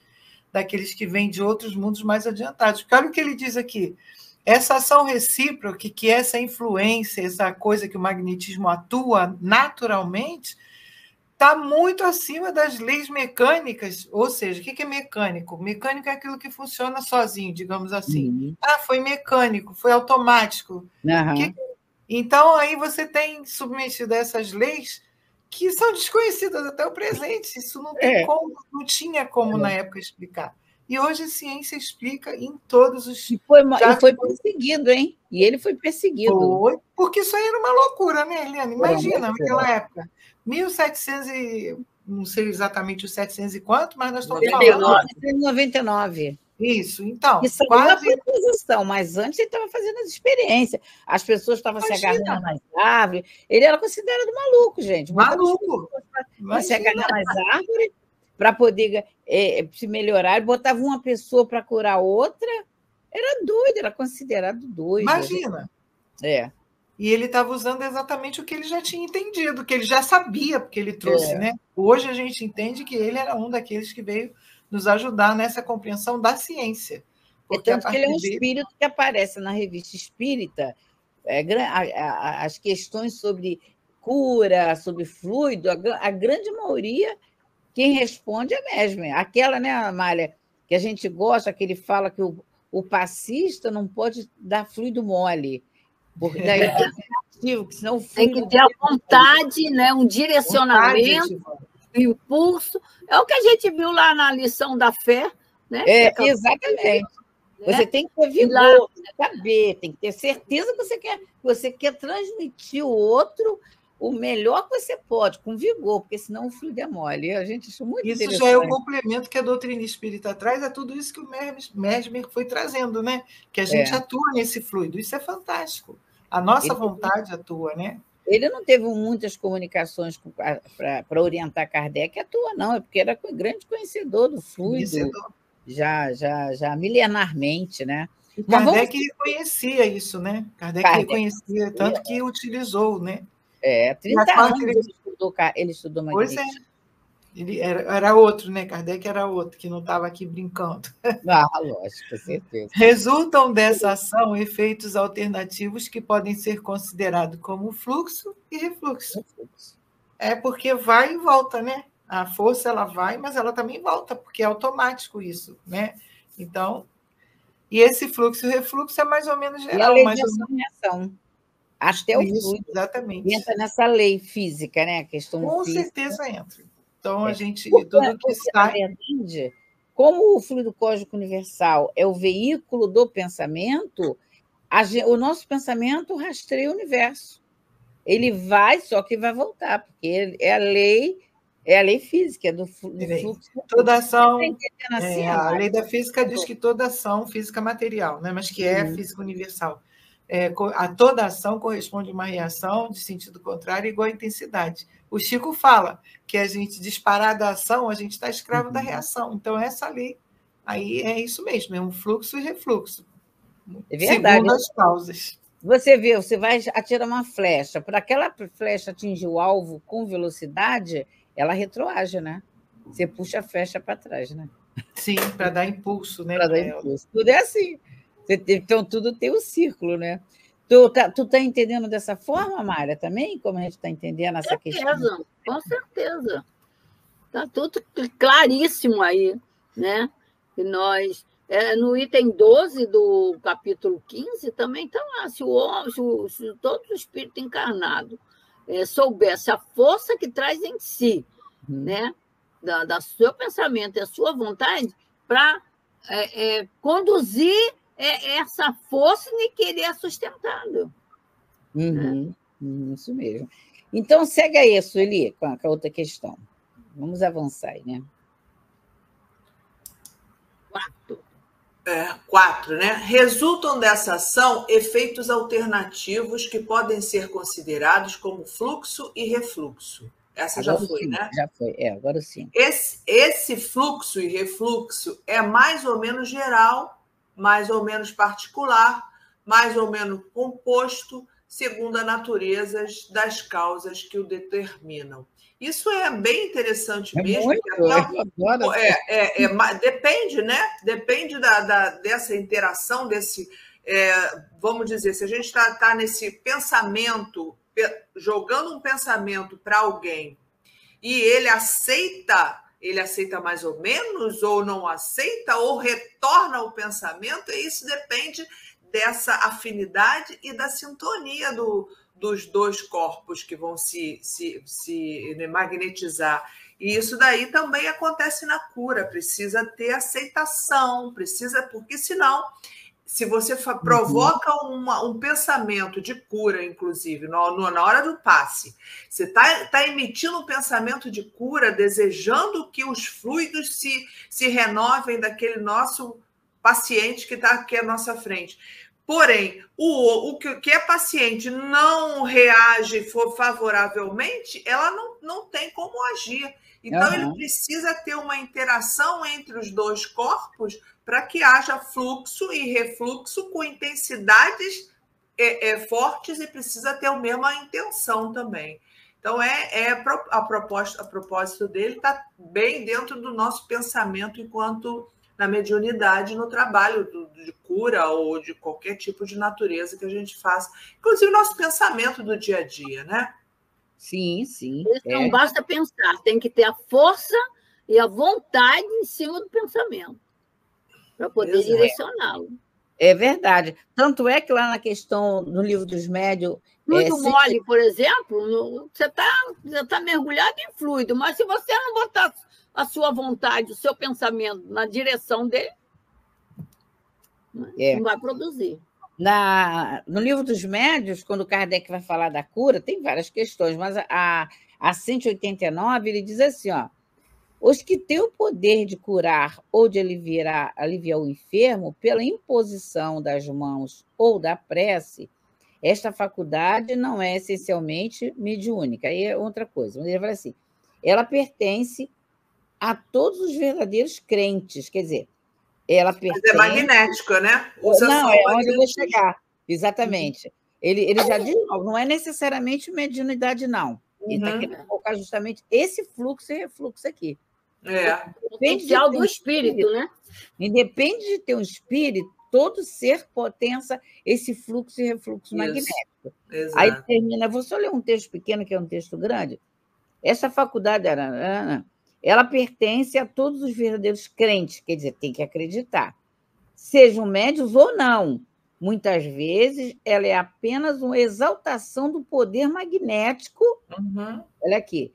daqueles que vêm de outros mundos mais adiantados. Porque olha o que ele diz aqui. Essa ação recíproca, que é essa influência, essa coisa que o magnetismo atua naturalmente, está muito acima das leis mecânicas. Ou seja, o que é mecânico? Mecânico é aquilo que funciona sozinho, digamos assim. Foi mecânico, foi automático. Então, aí você tem submetido a essas leis que são desconhecidas até o presente. Isso não tem como, não tinha como na época explicar. E hoje a ciência explica em todos os... E foi perseguido, hein? E ele foi perseguido. Foi, porque isso aí era uma loucura, né, Eliane? Imagina, naquela época. 1700 e... Não sei exatamente os 700 e quanto, mas nós estamos falando... 1999. Isso, então... Isso quase... é uma proposição, mas antes ele estava fazendo as experiências. As pessoas estavam se agarrando nas árvores. Ele era considerado maluco, gente. Maluco! Para se agarrar nas árvores, para poder se melhorar. Ele botava uma pessoa para curar outra. Era doido, era considerado doido. Imagina! E ele estava usando exatamente o que ele já tinha entendido, que ele já sabia, porque ele trouxe, né? Hoje a gente entende que ele era um daqueles que veio nos ajudar nessa compreensão da ciência. Porque tanto que ele é um espírito que aparece na Revista Espírita, as questões sobre cura, sobre fluido, a grande maioria, quem responde é Mesmer. Aquela, né, Amália, que a gente gosta, que ele fala que o passista não pode dar fluido mole. Porque daí que senão o tem que ter a vontade, né? Um direcionamento, um impulso. É o que a gente viu lá na lição da fé, né? Exatamente. Você tem que ter vigor, saber, tem que ter certeza que você quer transmitir o outro o melhor que você pode, com vigor, porque senão o fluido é mole. A gente achou muito interessante. Isso já é o complemento que a doutrina espírita traz, é tudo isso que o Mesmer foi trazendo, né? Que a gente atua nesse fluido. Isso é fantástico. A nossa vontade atua, né? Ele não teve muitas comunicações para orientar Kardec à toa, não, é porque era grande conhecedor do fluido, já milenarmente, né? E Kardec reconhecia isso, né? Kardec reconhecia, tanto que utilizou, né? 30 anos ele estudou magnetismo. Pois é. Ele era outro, né? Kardec era outro, que não estava aqui brincando. Lógico, com certeza. Resultam dessa ação efeitos alternativos que podem ser considerados como fluxo e refluxo. É porque vai e volta, né? A força ela vai, mas ela também volta, porque é automático isso, né? Então, e esse fluxo e refluxo é mais ou menos geral. E a lei de ação. Até o fluido. Exatamente. Entra nessa lei física, né? A questão com física. Certeza entra. Então, a gente... tudo que sai... Na verdade, como o fluido cósmico universal é o veículo do pensamento, o nosso pensamento rastreia o universo. Ele vai, só que vai voltar, porque é a lei física, do fluxo. Toda ação... a lei da física diz que toda ação, física material, né? Mas que é a física universal. A toda ação corresponde uma reação de sentido contrário igual à intensidade. O Chico fala que a gente, disparada a ação, a gente está escravo da reação. Então, essa lei aí é isso mesmo, é um fluxo e refluxo. É verdade. Segundo as causas. Você vê, você vai atirar uma flecha. Para aquela flecha atingir o alvo com velocidade, ela retroage, né? Você puxa a flecha para trás, né? Sim, para dar impulso, né? Para dar impulso. Tudo é assim. Então, tudo tem um círculo, né? Tu tá entendendo dessa forma, Mária, também? Como a gente está entendendo essa questão? Com certeza. Está tudo claríssimo aí, né? E nós, no item 12 do capítulo 15, também está lá. Se todo o espírito encarnado soubesse a força que traz em si, né? Da seu pensamento e a sua vontade, para conduzir essa força de querer sustentado. Isso mesmo. Então, segue aí, Sueli, com a outra questão. Vamos avançar aí, né? 4, né? Resultam dessa ação efeitos alternativos que podem ser considerados como fluxo e refluxo. Essa Agora já foi, sim, né? já foi. Agora o 5. Esse fluxo e refluxo é mais ou menos geral, mais ou menos particular, mais ou menos composto, segundo a natureza das causas que o determinam. Isso é bem interessante mesmo. Muito, eu adoro. Depende, né? Depende dessa interação, vamos dizer, se a gente está nesse pensamento, jogando um pensamento para alguém, e ele aceita mais ou menos, ou não aceita, ou retorna o pensamento, e isso depende dessa afinidade e da sintonia dos dois corpos que vão se magnetizar. E isso daí também acontece na cura, precisa ter aceitação, porque senão, se você provoca um pensamento de cura, inclusive, na hora do passe, você está emitindo um pensamento de cura, desejando que os fluidos se renovem daquele nosso paciente que está aqui à nossa frente. Porém, o que a paciente não reage favoravelmente, ela não tem como agir. Então, ele precisa ter uma interação entre os dois corpos para que haja fluxo e refluxo com intensidades fortes, e precisa ter a mesma intenção também. Então, a propósito dele está bem dentro do nosso pensamento enquanto na mediunidade, no trabalho de cura ou de qualquer tipo de natureza que a gente faça. Inclusive, nosso pensamento do dia a dia, né? Sim, sim. Não basta pensar, tem que ter a força e a vontade em cima do pensamento para poder direcioná-lo. É verdade. Tanto é que lá na questão do livro dos médiuns... Fluido mole, por exemplo, você tá mergulhado em fluido, mas se você não botar a sua vontade, o seu pensamento na direção dele, não vai produzir. No livro dos médiuns, quando Kardec vai falar da cura, tem várias questões, mas a 189, ele diz assim, ó, os que têm o poder de curar ou de aliviar o enfermo pela imposição das mãos ou da prece, esta faculdade não é essencialmente mediúnica. Aí é outra coisa. Ele fala assim, ela pertence a todos os verdadeiros crentes, quer dizer, ela pertence... Mas é magnética, né? Não, é onde eu vou chegar, exatamente. Ele já diz, não é necessariamente mediunidade, não. Ele está querendo colocar justamente esse fluxo e refluxo aqui. O potencial do espírito, né? Independe de ter um espírito, todo ser potencia esse fluxo e refluxo magnético. Exato. Aí termina, vou só ler um texto pequeno, que é um texto grande. Essa faculdade, ela pertence a todos os verdadeiros crentes, quer dizer, tem que acreditar. Sejam médiuns ou não. Muitas vezes, ela é apenas uma exaltação do poder magnético, olha aqui,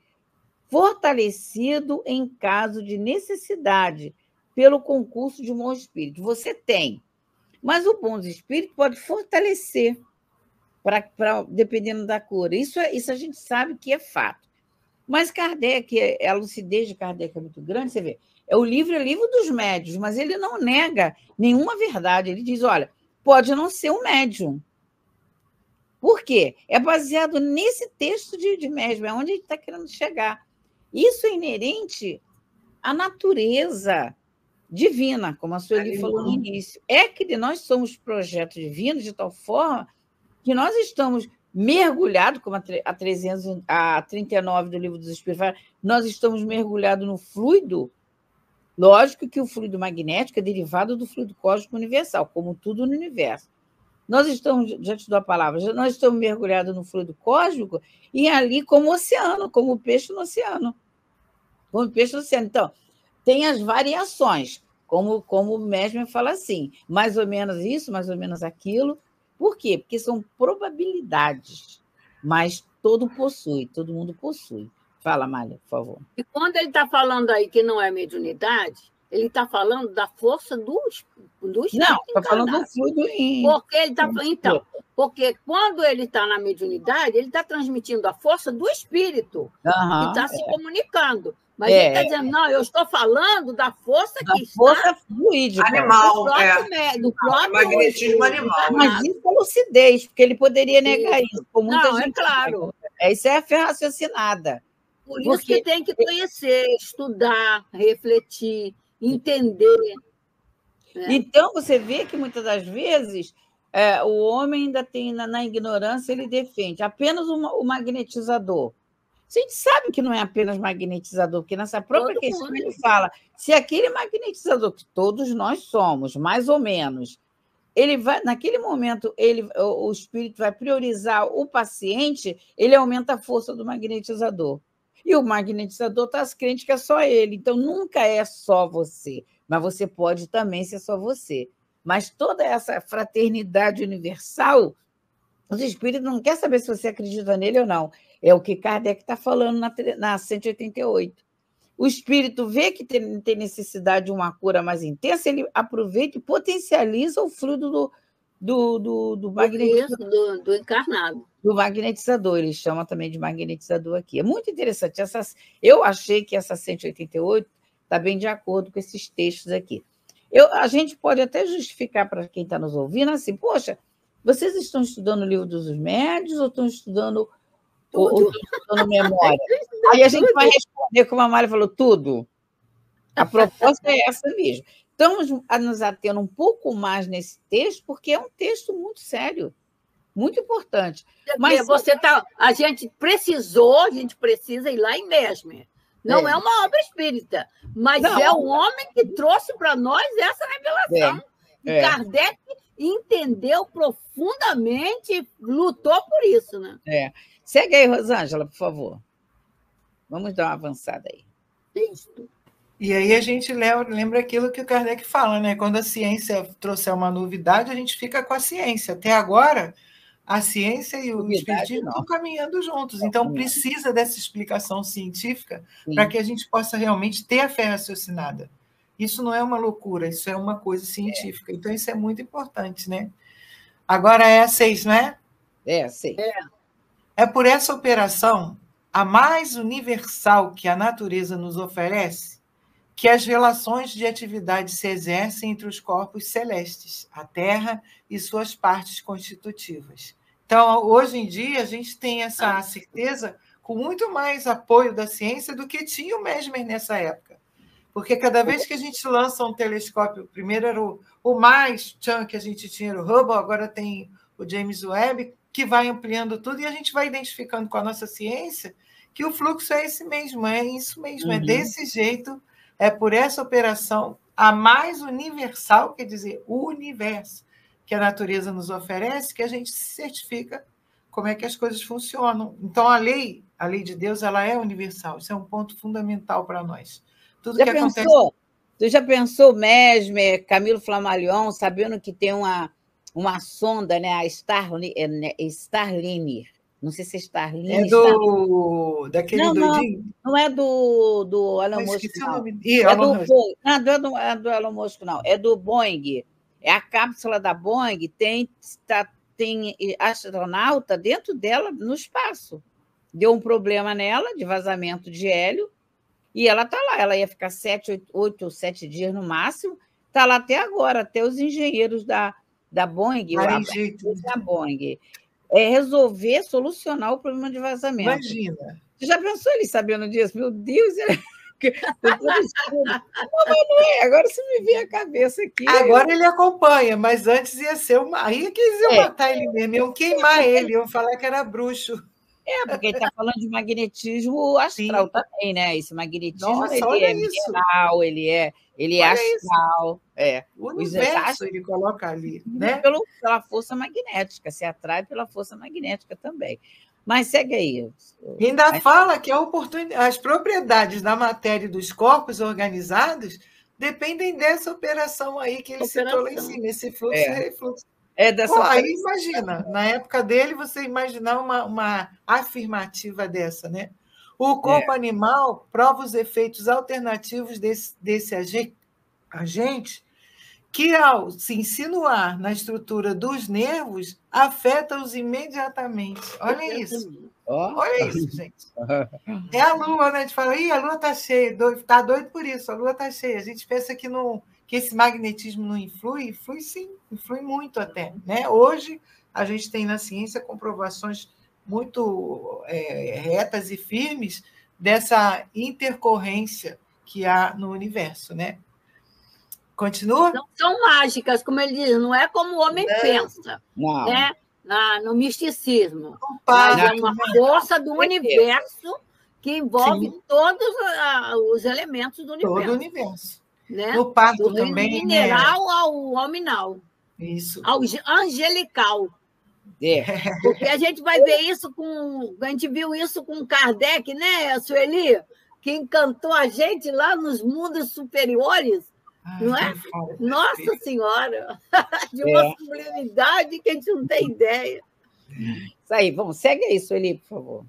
fortalecido em caso de necessidade, pelo concurso de um bom espírito. Você tem, mas o bom espírito pode fortalecer, dependendo da cura. Isso a gente sabe que é fato. Mas Kardec, a lucidez de Kardec é muito grande, você vê. O livro é livro dos médiuns, mas ele não nega nenhuma verdade. Ele diz, olha, pode não ser um médium. Por quê? É baseado nesse texto de médium, é onde ele está querendo chegar. Isso é inerente à natureza divina, como a Sueli falou no início. É que nós somos projetos divinos de tal forma que nós estamos mergulhados, como a 39 do Livro dos Espíritos fala, nós estamos mergulhados no fluido. Lógico que o fluido magnético é derivado do fluido cósmico universal, como tudo no universo. Nós estamos, diante da palavra, nós estamos mergulhados no fluido cósmico e ali como o oceano, como o peixe no oceano. Como o peixe no oceano. Então, tem as variações, como o Mesmer fala assim, mais ou menos isso, mais ou menos aquilo. Por quê? Porque são probabilidades, mas todo mundo possui. Fala, Mália, por favor. E quando ele está falando aí que não é mediunidade, ele está falando da força do espírito. Não, está falando do fluido porque ele tá, então, porque quando ele está na mediunidade, ele está transmitindo a força do espírito, que está se comunicando. Mas ele está dizendo, não, eu estou falando da força que está... força fluídica. Animal, do próprio magnetismo animal. Mas isso é lucidez, porque ele poderia negar isso. Com muita gente é claro. Isso é a fé raciocinada. Por isso que tem que conhecer, estudar, refletir, entender. Né? Então, você vê que muitas das vezes o homem ainda tem, na ignorância, ele defende apenas o magnetizador. A gente sabe que não é apenas magnetizador, porque nessa própria questão ele fala, se aquele magnetizador, que todos nós somos, mais ou menos, ele vai, naquele momento, o espírito vai priorizar o paciente, ele aumenta a força do magnetizador. E o magnetizador está crente que é só ele, então nunca é só você, mas você pode também ser só você. Mas toda essa fraternidade universal, os espíritos não querem saber se você acredita nele ou não. É o que Kardec está falando na 188. O espírito vê que tem necessidade de uma cura mais intensa, ele aproveita e potencializa o fluido do magnetizador. Do encarnado. Do magnetizador, ele chama também de magnetizador aqui. É muito interessante. Eu achei que essa 188 está bem de acordo com esses textos aqui. A gente pode até justificar para quem está nos ouvindo assim, poxa, vocês estão estudando o Livro dos Médiuns ou estão estudando memória? Aí a gente vai responder, como a Mária falou, tudo. A proposta é essa mesmo. Estamos nos atendo um pouco mais nesse texto, porque é um texto muito sério, muito importante. Mas a gente precisa ir lá em Mesmer. Não é uma obra espírita, mas é o homem que trouxe para nós essa revelação. E Kardec entendeu profundamente, lutou por isso, né? Segue aí, Rosângela, por favor. Vamos dar uma avançada aí. Isso. E aí a gente lembra aquilo que o Kardec fala, né? Quando a ciência trouxer uma novidade, a gente fica com a ciência. Até agora, a ciência e o espiritismo estão caminhando juntos. Então, precisa dessa explicação científica para que a gente possa realmente ter a fé raciocinada. Isso não é uma loucura, isso é uma coisa científica. Então, isso é muito importante, né? Agora é a 6, não é? É a 6. É por essa operação, a mais universal que a natureza nos oferece, que as relações de atividade se exercem entre os corpos celestes, a Terra e suas partes constitutivas. Então, hoje em dia, a gente tem essa certeza com muito mais apoio da ciência do que tinha o Mesmer nessa época. Porque cada vez que a gente lança um telescópio, primeiro era o mais tchan que a gente tinha, era o Hubble, agora tem o James Webb, que vai ampliando tudo, e a gente vai identificando com a nossa ciência que o fluxo é esse mesmo, é isso mesmo, é desse jeito. É por essa operação, a mais universal, quer dizer, o universo que a natureza nos oferece, que a gente se certifica como é que as coisas funcionam. Então, a lei de Deus, ela é universal. Isso é um ponto fundamental para nós. Tudo que acontece... Tu já pensou, Mesmer, Camilo Flammarion, sabendo que tem uma sonda, né, a Starliner. Não sei se é Starliner. É daquele doidinho? Não é do Elon Musk, não. É do Elon Musk, não. É do Boeing. É a cápsula da Boeing, tem astronauta dentro dela no espaço. Deu um problema nela, de vazamento de hélio, e ela está lá. Ela ia ficar 8 ou 7 dias no máximo. Está lá até agora, até os engenheiros da Boeing, da Boeing. Resolver, solucionar o problema de vazamento. Imagina. Você já pensou ele sabendo disso? Meu Deus! Não, agora você me vê a cabeça aqui. Agora ele acompanha, mas antes ia ser uma... Aí que eles iam matar ele mesmo, iam queimar ele, iam falar que era bruxo. Porque ele está falando de magnetismo astral também, né? Esse magnetismo. Nossa, ele é mineral, ele é astral. O universo ele coloca ali, né? Pela força magnética, se atrai pela força magnética também. Mas segue aí. Ainda fala que as propriedades da matéria e dos corpos organizados dependem dessa operação aí que ele citou lá em cima, esse fluxo e refluxo. Aí imagina, na época dele, você imaginar uma afirmativa dessa, né? O corpo animal prova os efeitos alternativos desse agente que, ao se insinuar na estrutura dos nervos, afeta-os imediatamente. Olha isso. Olha isso, gente. É a Lua, né? A gente fala, a Lua está cheia, está doido por isso, a Lua está cheia. A gente pensa que esse magnetismo não influi, influi sim, influi muito até. Né? Hoje, a gente tem na ciência comprovações muito retas e firmes dessa intercorrência que há no universo, né? Continua? Não são mágicas, como ele diz, não é como o homem pensa, Não. né? No misticismo. Mas é uma força do universo que envolve Sim. todos os elementos do universo. Todo o universo. Né? No parto do também. Mineral ao nominal. Isso. Ao angelical. É. Porque a gente vai ver isso a gente viu isso com Kardec, né, Sueli? Que encantou a gente lá nos mundos superiores. Não é? Nossa Senhora! De uma sublimidade que a gente não tem ideia. Isso aí, vamos, segue aí, Sueli, por favor.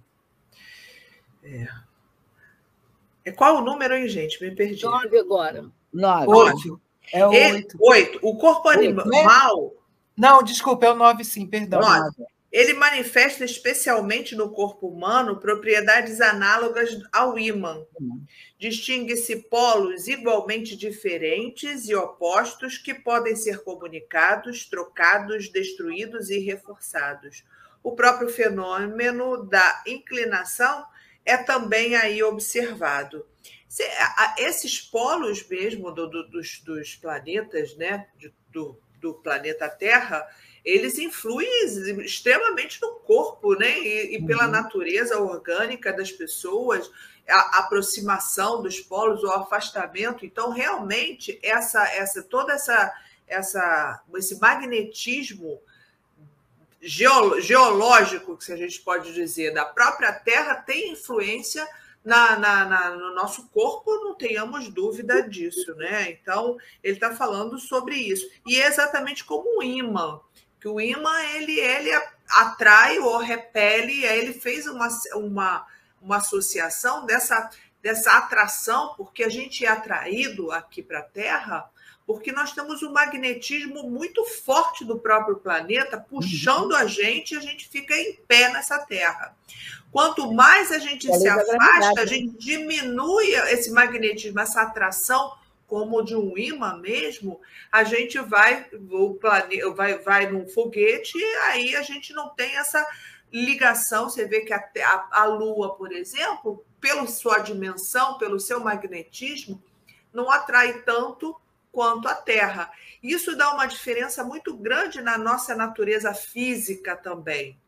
Qual o número, hein, gente? Me perdi. 9 agora. 9. 8. É o 8. 8. O corpo animal... Não, desculpa, é o 9, sim, perdão. 9. Ele manifesta especialmente no corpo humano propriedades análogas ao ímã. Distingue-se polos igualmente diferentes e opostos que podem ser comunicados, trocados, destruídos e reforçados. O próprio fenômeno da inclinação é também aí observado. Esses polos mesmo dos planetas, né, do planeta Terra, eles influem extremamente no corpo, né? E pela natureza orgânica das pessoas, a aproximação dos polos, o afastamento. Então, realmente, esse magnetismo geológico, que a gente pode dizer, da própria Terra tem influência no nosso corpo, não tenhamos dúvida disso, né? Então, ele está falando sobre isso. E é exatamente como o ímã, que o ímã ele atrai ou repele, ele fez uma associação dessa atração, porque a gente é atraído aqui para a Terra, porque nós temos um magnetismo muito forte do próprio planeta, puxando a gente fica em pé nessa Terra. Quanto mais a gente se afasta, a gente diminui esse magnetismo, essa atração, como de um ímã mesmo, a gente vai num foguete e aí a gente não tem essa ligação. Você vê que a Lua, por exemplo, pela sua dimensão, pelo seu magnetismo, não atrai tanto quanto a Terra. Isso dá uma diferença muito grande na nossa natureza física também.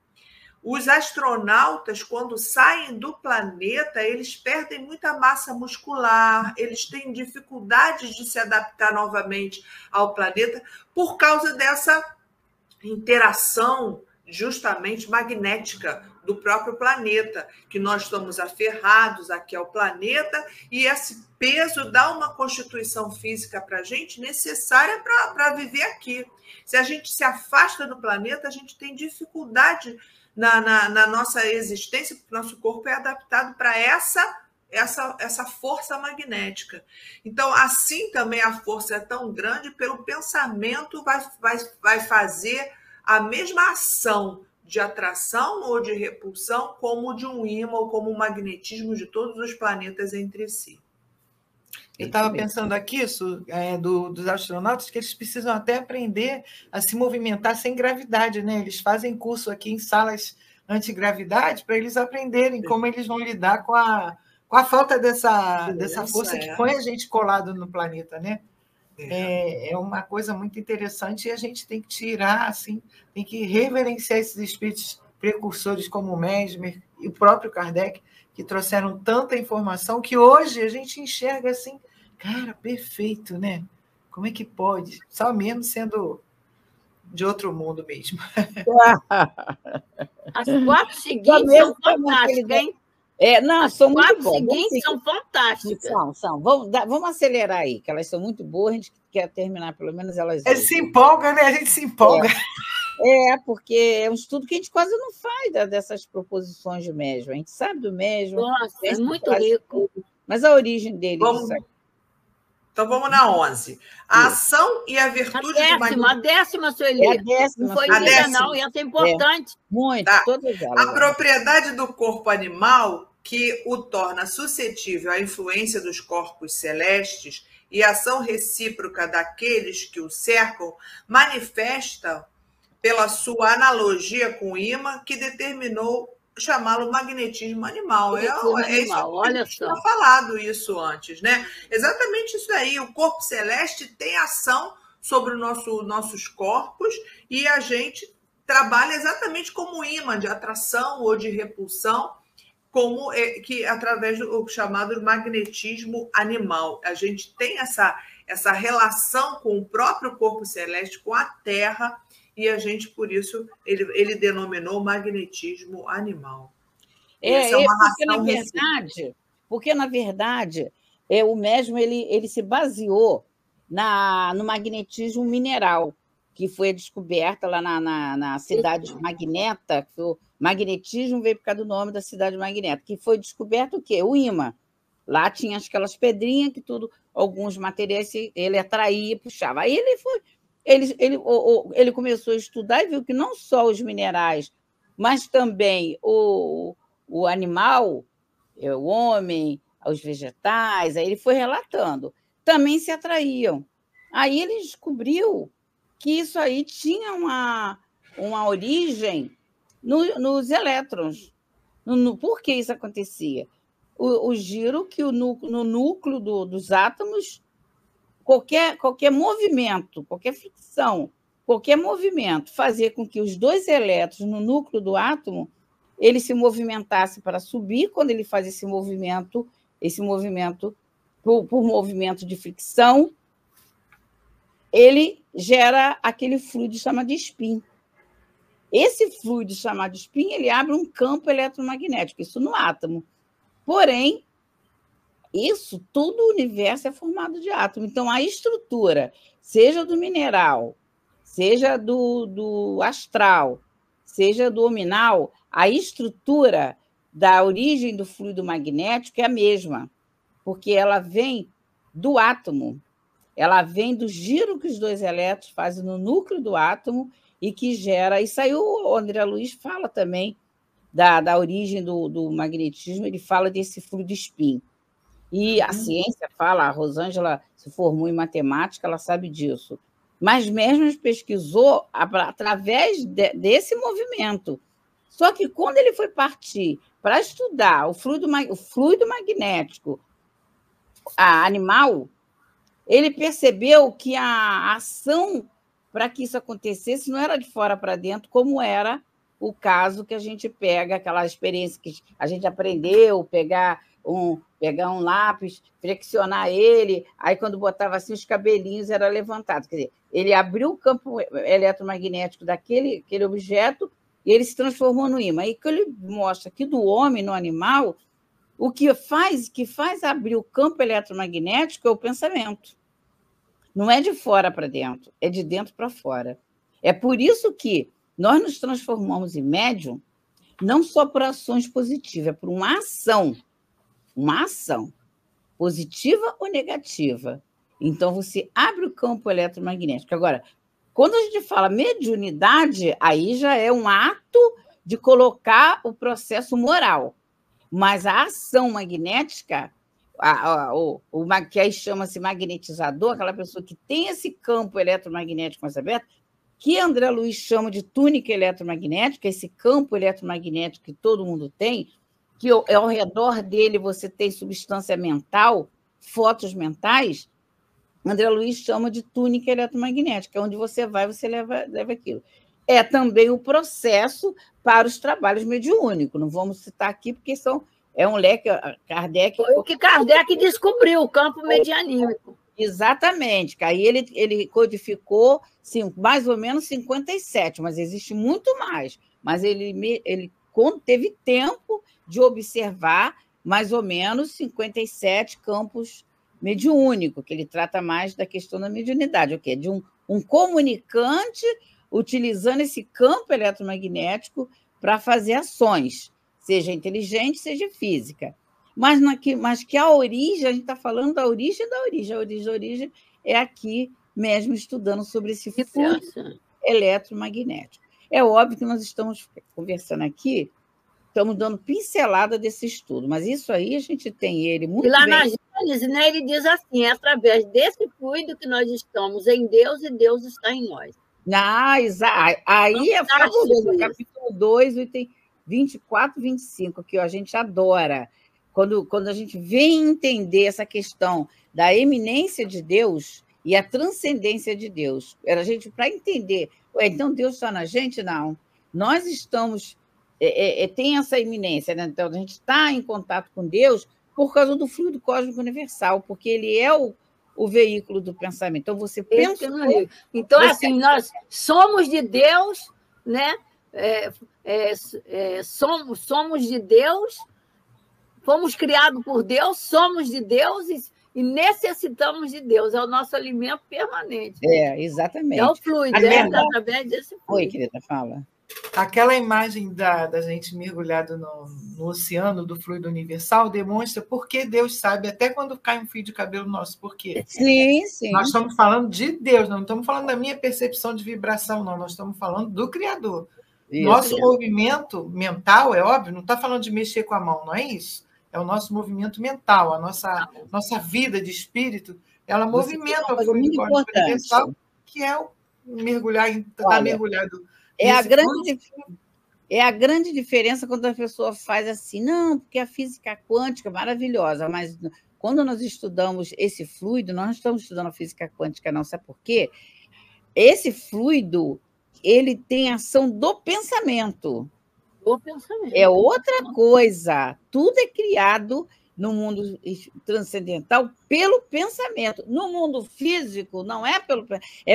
Os astronautas, quando saem do planeta, eles perdem muita massa muscular, eles têm dificuldade de se adaptar novamente ao planeta por causa dessa interação justamente magnética do próprio planeta, que nós estamos aferrados aqui ao planeta, e esse peso dá uma constituição física para a gente necessária para viver aqui. Se a gente se afasta do planeta, a gente tem dificuldade na nossa existência, porque o nosso corpo é adaptado para essa força magnética. Então, assim também a força é tão grande, pelo pensamento vai fazer a mesma ação de atração ou de repulsão como de um ímã ou como o magnetismo de todos os planetas entre si. Eu estava pensando aqui, dos astronautas, que eles precisam até aprender a se movimentar sem gravidade, né? Eles fazem curso aqui em salas antigravidade para eles aprenderem como eles vão lidar com a falta dessa força que põe a gente colado no planeta, né? É uma coisa muito interessante e a gente tem que tirar, assim, tem que reverenciar esses espíritos precursores como o Mesmer e o próprio Kardec, que trouxeram tanta informação que hoje a gente enxerga assim, cara, perfeito, né? Como é que pode? Só mesmo sendo de outro mundo mesmo. As 4 seguintes são fantásticas, hein? São muito boas. As 4 seguintes são fantásticas. São. Vamos acelerar aí, que elas são muito boas, a gente quer terminar, pelo menos elas. Ele se empolga, né? A gente se empolga. Porque é um estudo que a gente quase não faz dessas proposições de Mesmer. A gente sabe do Mesmer. Nossa, é muito rico. Mas a origem dele... Então, vamos na 11. A ação e a virtude a 10ª, Sueli. É a 10ª. Não foi lida, não, e essa é importante. Muito, tá. Todas elas. A propriedade do corpo animal que o torna suscetível à influência dos corpos celestes e a ação recíproca daqueles que o cercam manifesta pela sua analogia com o ímã que determinou chamá-lo magnetismo animal. Olha só. Tinha falado isso antes, né? Exatamente isso aí. O corpo celeste tem ação sobre nossos corpos e a gente trabalha exatamente como ímã de atração ou de repulsão, que através do chamado magnetismo animal. A gente tem essa relação com o próprio corpo celeste, com a Terra, e a gente, por isso, ele denominou magnetismo animal. Essa é uma porque, na verdade, o mesmo ele se baseou no magnetismo mineral, que foi descoberta lá na cidade de Magneta. O magnetismo veio por causa do nome da cidade de Magneta, que foi descoberto o quê? O ímã. Lá tinha aquelas pedrinhas que alguns materiais ele atraía e puxava. Aí ele começou a estudar e viu que não só os minerais, mas também o animal, o homem, os vegetais, aí ele foi relatando, também se atraíam. Aí ele descobriu que isso aí tinha uma origem nos elétrons. Por que isso acontecia? O giro que no núcleo dos átomos, qualquer movimento, qualquer fricção, qualquer movimento fazia com que os dois elétrons no núcleo do átomo ele se movimentasse para subir. Quando ele faz esse movimento por movimento de fricção, ele gera aquele fluido chamado spin. Esse fluido chamado spin, ele abre um campo eletromagnético, isso no átomo. Porém, todo o universo é formado de átomo. Então, a estrutura, seja do mineral, seja do astral, seja do hominal, a estrutura da origem do fluido magnético é a mesma, porque ela vem do átomo. Ela vem do giro que os dois elétrons fazem no núcleo do átomo e que gera... Isso aí o André Luiz fala também da origem do magnetismo, ele fala desse fluido spin. E a ciência fala, a Rosângela se formou em matemática, ela sabe disso. Mas mesmo pesquisou através desse movimento. Só que quando ele foi partir para estudar o fluido magnético animal, ele percebeu que a ação para que isso acontecesse não era de fora para dentro, como era o caso que a gente pega, aquela experiência que a gente aprendeu, pegar um lápis, flexionar ele, aí quando botava assim, os cabelinhos eram levantados. Quer dizer, ele abriu o campo eletromagnético daquele objeto e ele se transformou no ímã. Aí que ele mostra que do homem, no animal, o que faz abrir o campo eletromagnético é o pensamento. Não é de fora para dentro, é de dentro para fora. É por isso que nós nos transformamos em médium, não só por ações positivas, é por uma ação, positiva ou negativa. Então, você abre o campo eletromagnético. Agora, quando a gente fala mediunidade, aí já é um ato de colocar o processo moral. Mas a ação magnética, que aí chama-se magnetizador, aquela pessoa que tem esse campo eletromagnético mais aberto, que André Luiz chama de túnica eletromagnética, esse campo eletromagnético que todo mundo tem, que ao redor dele você tem substância mental, fotos mentais, André Luiz chama de túnica eletromagnética, onde você vai, você leva aquilo. É também o processo para os trabalhos mediúnicos, não vamos citar aqui, porque é um leque, Kardec... Foi o que Kardec descobriu, o campo medianímico. Exatamente, que aí ele codificou mais ou menos 57, mas existe muito mais. Mas ele teve tempo de observar mais ou menos 57 campos mediúnicos, que ele trata mais da questão da mediunidade, o quê? De um comunicante utilizando esse campo eletromagnético para fazer ações, seja inteligente, seja física. Mas que a origem, a gente está falando da origem da origem é aqui mesmo estudando sobre esse fluido eletromagnético. É óbvio que nós estamos conversando aqui, estamos dando pincelada desse estudo, mas isso aí a gente tem ele muito bem... E lá na Gênesis, né, ele diz assim, é através desse fluido que nós estamos em Deus e Deus está em nós. Aí é fabuloso, capítulo 2, item 24, 25, que a gente adora. Quando a gente vem entender essa questão da eminência de Deus e a transcendência de Deus, a gente, para entender, então Deus está na gente? Não. Nós estamos, tem essa eminência, né? Então a gente está em contato com Deus por causa do fluido cósmico universal, porque ele é o veículo do pensamento. Então você pensa. Então, assim, nós somos de Deus, né? Somos de Deus, fomos criados por Deus, somos de Deus e necessitamos de Deus. É o nosso alimento permanente. Exatamente. É o fluido, através desse fluido. Oi, querida, fala. Aquela imagem da gente mergulhado no oceano do fluido universal demonstra por que Deus sabe até quando cai um fio de cabelo nosso. Por quê? Sim, sim. Nós estamos falando de Deus, não estamos falando da minha percepção de vibração, não. Nós estamos falando do Criador. Nosso movimento mental, é óbvio, não está falando de mexer com a mão, não é isso? É o nosso movimento mental, a nossa vida de espírito, ela movimenta o fluido cósmico universal, que é o mergulhar, estar mergulhado. É a grande diferença quando a pessoa faz assim, não, porque a física quântica é maravilhosa, mas quando nós estudamos esse fluido, nós não estamos estudando a física quântica, não, sabe por quê? Esse fluido, ele tem ação do pensamento. É outra coisa. Tudo é criado no mundo transcendental pelo pensamento. No mundo físico, não é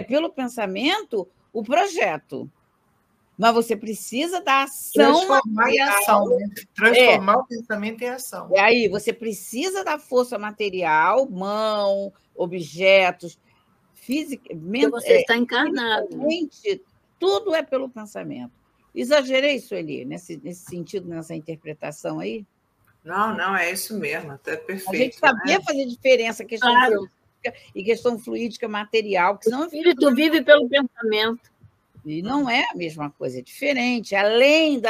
pelo pensamento o projeto. Mas você precisa da ação. Transformar em ação, né? Transformar o pensamento em ação. E aí, você precisa da força material, mão, objetos, física. Você está encarnado. Tudo é pelo pensamento. Exagerei, Sueli, nesse sentido, nessa interpretação aí? Não, é isso mesmo, até perfeito. A gente sabia fazer diferença, questão fluídica e questão fluídica material. Que o espírito vive pelo pensamento. E não é a mesma coisa, é diferente. Além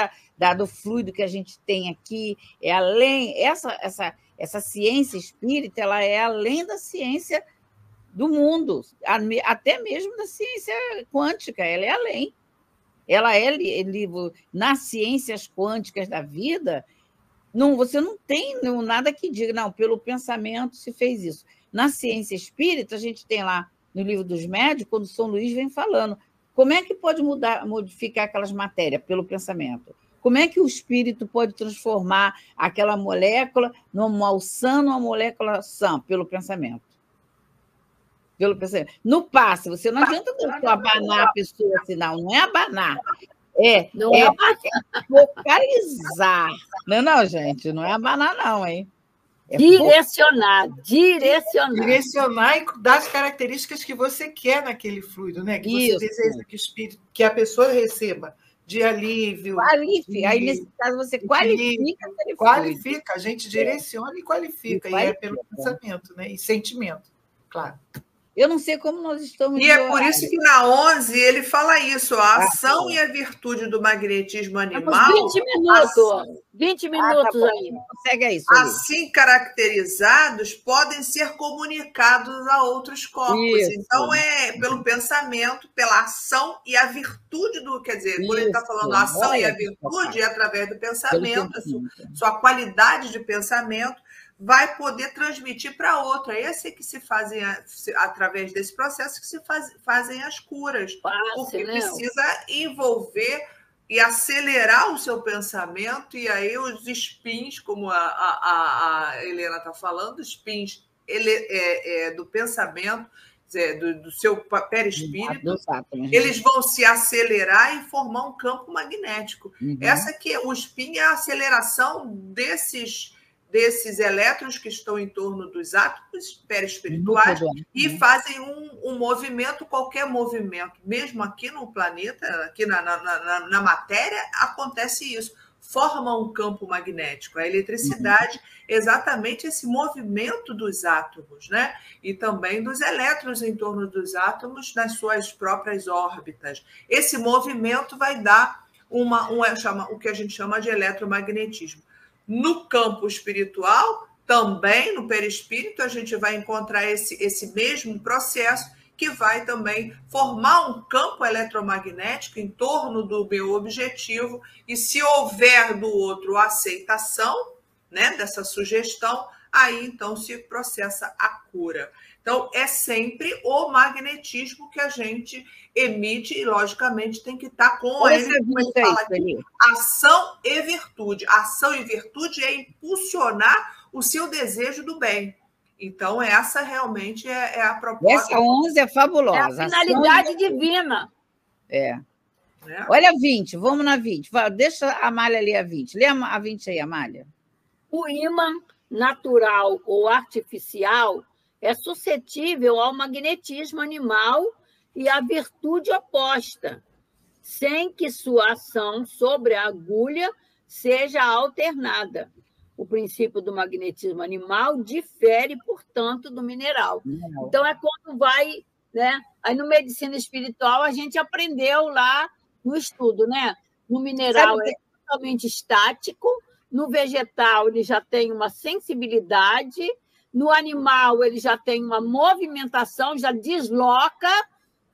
do fluido que a gente tem aqui, essa ciência espírita, ela é além da ciência do mundo, até mesmo da ciência quântica, ela é além. Ela é livre. Nas ciências quânticas da vida, você não tem nada que diga, não, pelo pensamento se fez isso. Na ciência espírita, a gente tem lá no Livro dos Médiuns, quando São Luís vem falando, como é que pode modificar aquelas matérias? Pelo pensamento. Como é que o espírito pode transformar aquela molécula numa uma molécula sã? Pelo pensamento. Pelo pensamento. No passe, você não adianta abanar a pessoa assim, não é abanar. É focalizar. Não, gente, não é abanar, não, hein? Direcionar e dar as características que você quer naquele fluido, né? Que você deseja que a pessoa receba de alívio. Qualifica. Aí, nesse caso, você qualifica. Qualifica, a gente direciona e qualifica. E é pelo pensamento, né? E sentimento, claro. Eu não sei como nós estamos... E é por isso que na 11 ele fala isso, a ação e a virtude do magnetismo animal... 20 minutos aí. Consegue isso. Assim caracterizados, podem ser comunicados a outros corpos. Isso. Então, é pelo pensamento, pela ação e a virtude do... Quer dizer, quando ele está falando a ação e a virtude, é através do pensamento, sua qualidade de pensamento, vai poder transmitir para outra. Esse é que se fazem, através desse processo, que se fazem as curas. Porque precisa envolver e acelerar o seu pensamento, e aí os spins, como a Helena está falando, os spins do pensamento, do seu perispírito, eles vão se acelerar e formar um campo magnético. Essa que o spin é a aceleração desses elétrons que estão em torno dos átomos perispirituais e fazem um movimento, qualquer movimento, mesmo aqui no planeta, aqui na matéria, acontece isso. Forma um campo magnético. A eletricidade é exatamente esse movimento dos átomos, né? E também dos elétrons em torno dos átomos nas suas próprias órbitas. Esse movimento vai dar o que a gente chama de eletromagnetismo. No campo espiritual, também no perispírito, a gente vai encontrar esse mesmo processo, que vai também formar um campo eletromagnético em torno do meu objetivo, e se houver do outro aceitação, né, dessa sugestão, aí então se processa a cura. Então, é sempre o magnetismo que a gente emite e, logicamente, tem que estar com ele, como ele fala aqui, ação e virtude. Ação e virtude é impulsionar o seu desejo do bem. Então, essa realmente é a proposta. Essa 11 é fabulosa. É a finalidade divina. É. Olha a 20, vamos na 20. Deixa a Amália ler a 20. Lê a 20 aí, Amália. O ímã natural ou artificial é suscetível ao magnetismo animal e à virtude oposta, sem que sua ação sobre a agulha seja alternada. O princípio do magnetismo animal difere, portanto, do mineral. Então, é quando vai, né? Aí, no medicina espiritual, a gente aprendeu lá no estudo, né? No mineral é totalmente estático, no vegetal ele já tem uma sensibilidade, no animal ele já tem uma movimentação, já desloca,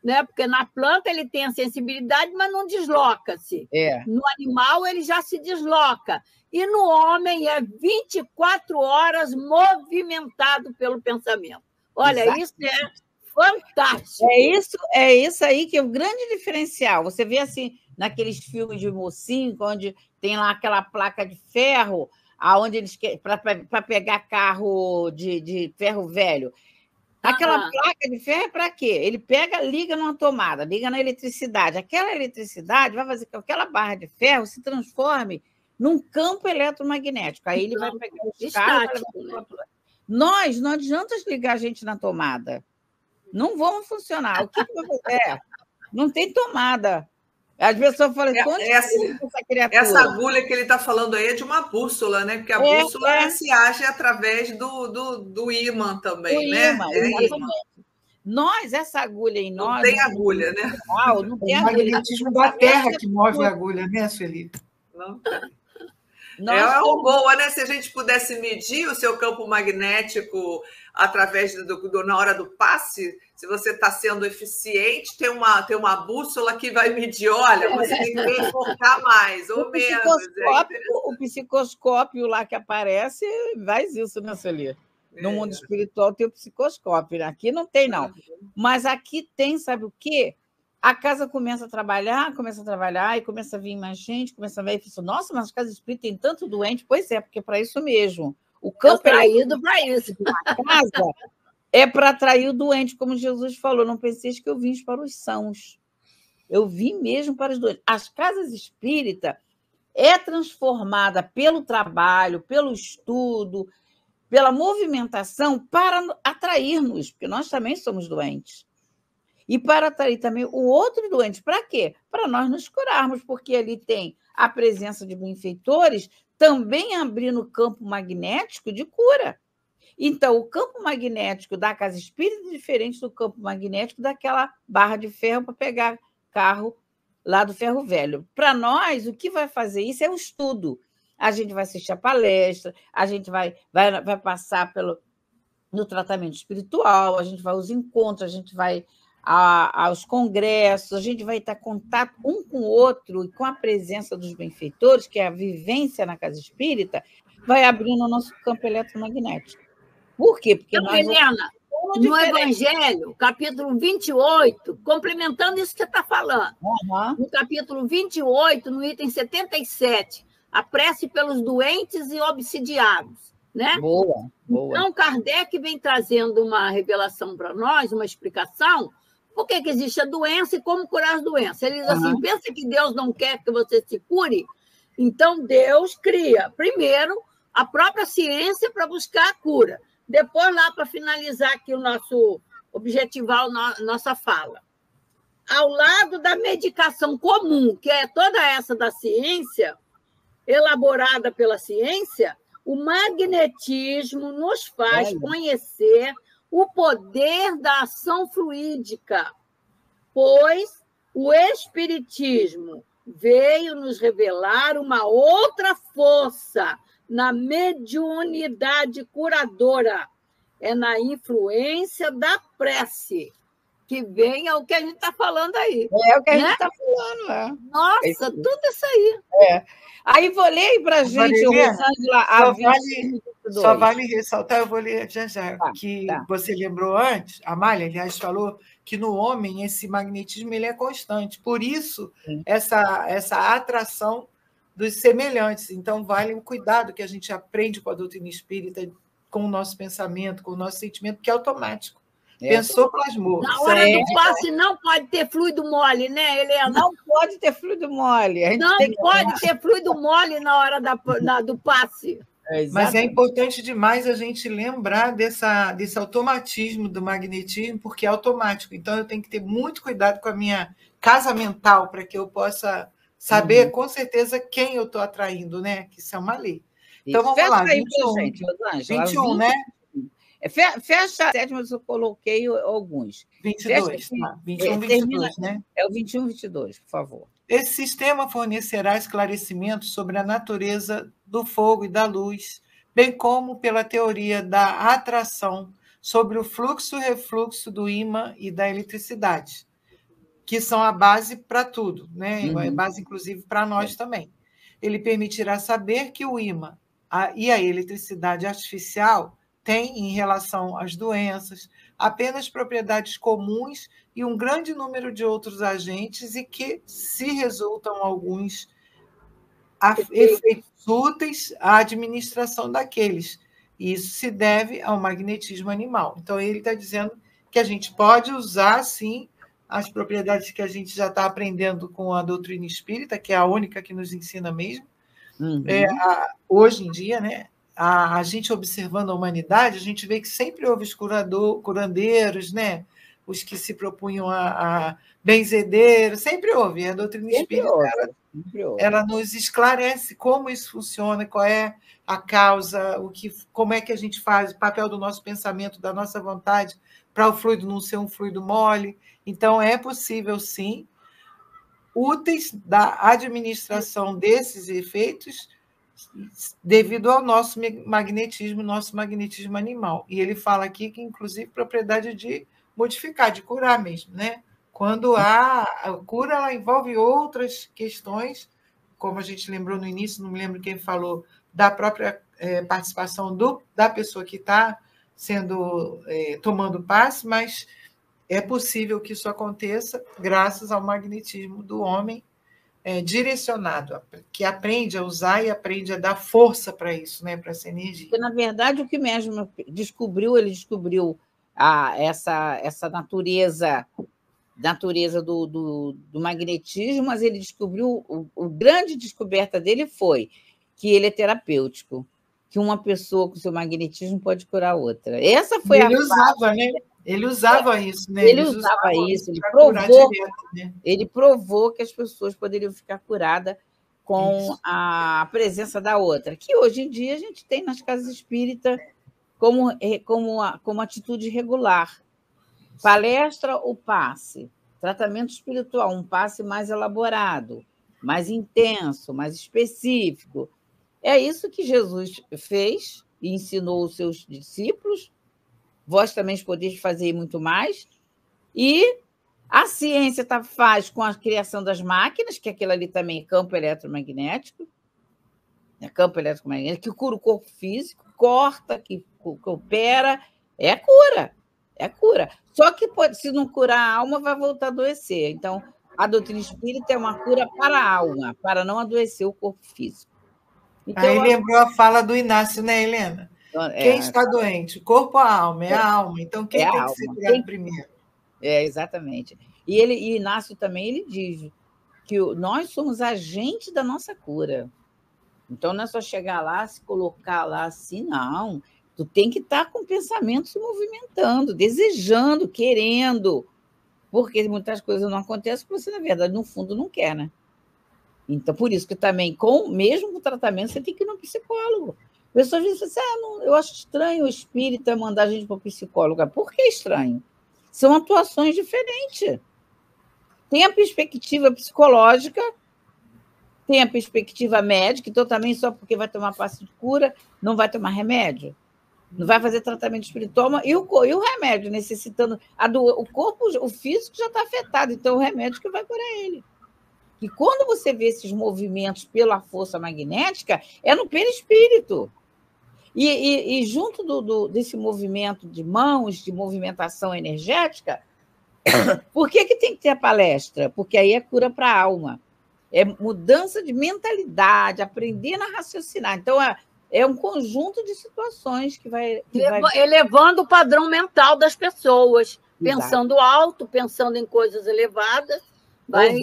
né? Porque na planta ele tem a sensibilidade, mas não desloca-se. No animal ele já se desloca. E no homem é 24 horas movimentado pelo pensamento. Olha, exatamente. Isso é fantástico. É isso aí que é o grande diferencial. Você vê assim, naqueles filmes de mocinho, onde tem lá aquela placa de ferro, aonde eles para pegar carro de ferro velho. Aquela placa de ferro é para quê? Ele pega, liga numa tomada, liga na eletricidade. Aquela eletricidade vai fazer com que aquela barra de ferro se transforme num campo eletromagnético. Aí ele vai pegar os carros. Nós, não adianta ligar a gente na tomada. Não vão funcionar. O que vai fazer? Não tem tomada. As pessoas falam, essa agulha que ele está falando aí é de uma bússola, né? Porque a bússola se age através do ímã também, né? Nós, essa agulha em nós... Não tem agulha, né? Não tem o magnetismo da Terra que move a agulha, né, Sueli? Não tem. É uma boa, né? Se a gente pudesse medir o seu campo magnético através na hora do passe, se você está sendo eficiente, tem uma bússola que vai medir, olha, você tem que enfocar mais ou menos. O psicoscópio lá que aparece faz isso, né, Sueli? No mundo espiritual tem o psicoscópio, né? Aqui não tem, não. Mas aqui tem, sabe o quê? A casa começa a trabalhar, e começa a vir mais gente, começa a ver, e fala, nossa, mas as casas espíritas têm tanto doente. Pois é, porque é para isso mesmo. O campo é atraído para isso. A casa é para atrair o doente, como Jesus falou. Não penseis que eu vim para os sãos. Eu vim mesmo para os doentes. As casas espíritas é transformada pelo trabalho, pelo estudo, pela movimentação para atrair-nos, porque nós também somos doentes. E para atrair também o outro doente. Para quê? Para nós nos curarmos, porque ali tem a presença de benfeitores também abrindo o campo magnético de cura. Então, o campo magnético da casa espírita é diferente do campo magnético daquela barra de ferro para pegar carro lá do ferro velho. Para nós, o que vai fazer isso é o estudo. A gente vai assistir a palestra, a gente vai passar no tratamento espiritual, a gente vai aos encontros, a gente vai aos congressos, a gente vai estar em contato um com o outro e com a presença dos benfeitores, que é a vivência na casa espírita, vai abrindo o nosso campo eletromagnético. Por quê? Porque então, Helena, no Evangelho, capítulo 28, complementando isso que você está falando, no capítulo 28, no item 77, a prece pelos doentes e obsidiados. Né? Boa. Então, Kardec vem trazendo uma revelação para nós, uma explicação, por que existe a doença e como curar as doenças. Ele diz assim, pensa que Deus não quer que você se cure? Então, Deus cria, primeiro, a própria ciência para buscar a cura. Depois, lá para finalizar aqui o nosso, objetivar a nossa fala. Ao lado da medicação comum, que é toda essa da ciência, elaborada pela ciência, o magnetismo nos faz conhecer o poder da ação fluídica, pois o Espiritismo veio nos revelar uma outra força na mediunidade curadora, é na influência da prece. que vem é o que a gente está falando aí. É o que a né? gente está falando. É. Nossa, tudo isso aí. É. Aí vou ler aí para a gente, Rosângela, a 22. Só vale ressaltar, eu vou ler já, que tá. Você lembrou antes, a Amália, aliás, falou que no homem esse magnetismo ele é constante. Por isso, essa atração dos semelhantes. Então, vale o cuidado que a gente aprende com a doutrina espírita, com o nosso pensamento, com o nosso sentimento, que é automático. Pensou, plasmou. Na hora do passe não pode ter fluido mole, né, Helena? Não pode ter fluido mole. Não pode ter fluido mole na hora do passe. Mas é importante demais a gente lembrar desse automatismo do magnetismo, porque é automático. Então, eu tenho que ter muito cuidado com a minha casa mental para que eu possa saber com certeza quem eu estou atraindo, né? Que isso é uma lei. Então, vamos lá. 21, gente, 21, né? Fecha a sétima, eu coloquei alguns. 22, tá. 21, 22, né? É o 21, 22, por favor. Esse sistema fornecerá esclarecimentos sobre a natureza do fogo e da luz, bem como pela teoria da atração sobre o fluxo e refluxo do ímã e da eletricidade, que são a base para tudo, né? É base, inclusive, para nós também. Ele permitirá saber que o ímã e a eletricidade artificial têm, em relação às doenças, apenas propriedades comuns e um grande número de outros agentes, e que, se resultam alguns efeitos úteis à administração daqueles. E isso se deve ao magnetismo animal. Então, ele está dizendo que a gente pode usar, sim, as propriedades que a gente já está aprendendo com a doutrina espírita, que é a única que nos ensina mesmo. Hoje em dia, né? A gente observando a humanidade, a gente vê que sempre houve os curandeiros, né? Os que se propunham a benzedeiros, sempre houve. A doutrina espírita ela nos esclarece como isso funciona, qual é a causa, como é que a gente faz, o papel do nosso pensamento, da nossa vontade, para o fluido não ser um fluido mole. Então, é possível, sim, úteis da administração desses efeitos, devido ao nosso magnetismo animal. E ele fala aqui que, inclusive, propriedade de modificar, de curar mesmo, né? Quando a cura ela envolve outras questões, como a gente lembrou no início, não me lembro quem falou, da própria participação da pessoa que está tomando passe, mas é possível que isso aconteça graças ao magnetismo do homem direcionado, que aprende a usar e aprende a dar força para isso, né, para essa energia. Porque, na verdade, o que mesmo descobriu, ele descobriu essa natureza do magnetismo, mas ele descobriu, a grande descoberta dele foi que ele é terapêutico, que uma pessoa com seu magnetismo pode curar outra. Essa foi ele usava, né? Ele usava isso, né? Ele usava isso, ele provou que as pessoas poderiam ficar curadas com a presença da outra, que hoje em dia a gente tem nas casas espíritas como atitude regular. Palestra ou passe, tratamento espiritual, um passe mais elaborado, mais intenso, mais específico. É isso que Jesus fez e ensinou os seus discípulos. Vós também podeis fazer muito mais. E a ciência faz com a criação das máquinas, que aquilo ali também é campo eletromagnético, que cura o corpo físico, corta, que opera, é cura. É cura. Só que, se não curar a alma, vai voltar a adoecer. Então, a doutrina espírita é uma cura para a alma, para não adoecer o corpo físico. Então, aí lembrou a fala do Inácio, né, Helena? Quem está doente? O corpo ou a alma? É a alma. Então, quem tem que ser curado primeiro? Exatamente. E Inácio também ele diz que nós somos agentes da nossa cura. Então, não é só chegar lá, se colocar lá assim, não. Tu tem que estar com o pensamento se movimentando, desejando, querendo. Porque muitas coisas não acontecem porque você, na verdade, no fundo, não quer, né? Então, por isso que também, mesmo com o tratamento, você tem que ir no psicólogo. Pessoas dizem assim, eu acho estranho o espírita mandar a gente para o psicólogo. Por que estranho? São atuações diferentes. Tem a perspectiva psicológica, tem a perspectiva médica, então também só porque vai tomar passe de cura, não vai tomar remédio. Não vai fazer tratamento espiritual. E o remédio, necessitando... o corpo, o físico já está afetado, então o remédio que vai curar ele. E quando você vê esses movimentos pela força magnética, é no perispírito. E junto desse movimento de mãos, de movimentação energética, por que tem que ter a palestra? Porque aí é cura para a alma. É mudança de mentalidade, aprender a raciocinar. Então, é um conjunto de situações que vai... Elevando o padrão mental das pessoas. Exato. Pensando alto, pensando em coisas elevadas, vai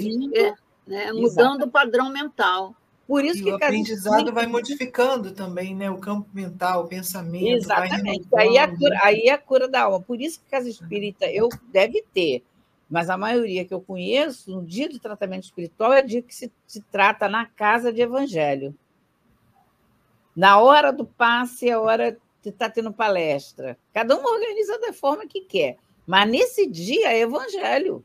mudando o padrão mental. Por isso que o aprendizado vai modificando também, né? O campo mental, o pensamento. Exatamente. Aí é a cura da alma. Por isso que casa espírita deve ter. Mas a maioria que eu conheço, no dia de tratamento espiritual, é dia que se trata na casa de evangelho. Na hora do passe, é a hora de estar tendo palestra. Cada um organiza da forma que quer. Mas nesse dia é evangelho.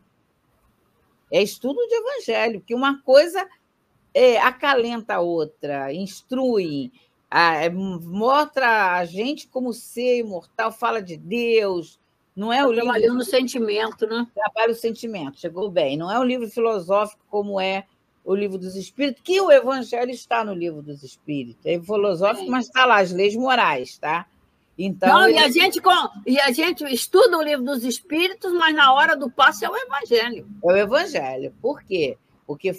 É estudo de evangelho, que uma coisa acalenta a outra, instrui, mostra a gente como ser imortal, fala de Deus. Não é o livro... Trabalhando o sentimento, né? Trabalha o sentimento, chegou bem. Não é um livro filosófico como é o Livro dos Espíritos, que o Evangelho está no Livro dos Espíritos. É filosófico, mas está lá, as leis morais, tá? Então, não, e a gente estuda o Livro dos Espíritos, mas na hora do passe é o Evangelho. É o Evangelho. Por quê? Porque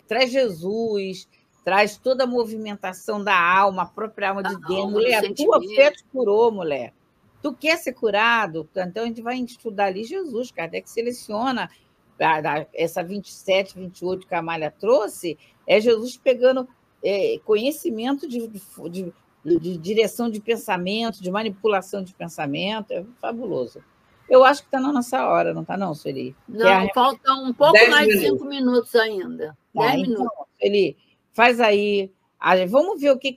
traz Jesus, traz toda a movimentação da alma, a própria alma de dentro. Mulher, a tua fé te curou, mulher. Tu quer ser curado? Então, a gente vai estudar ali Jesus. Kardec seleciona essa 27, 28 que a Amália trouxe, é Jesus pegando conhecimento de direção de pensamento, de manipulação de pensamento. É fabuloso. Eu acho que está na nossa hora, não está não, Sueli? Não, falta um pouco mais de 5 minutos ainda. 10 minutos. Então, Sueli, faz aí. Vamos ver o que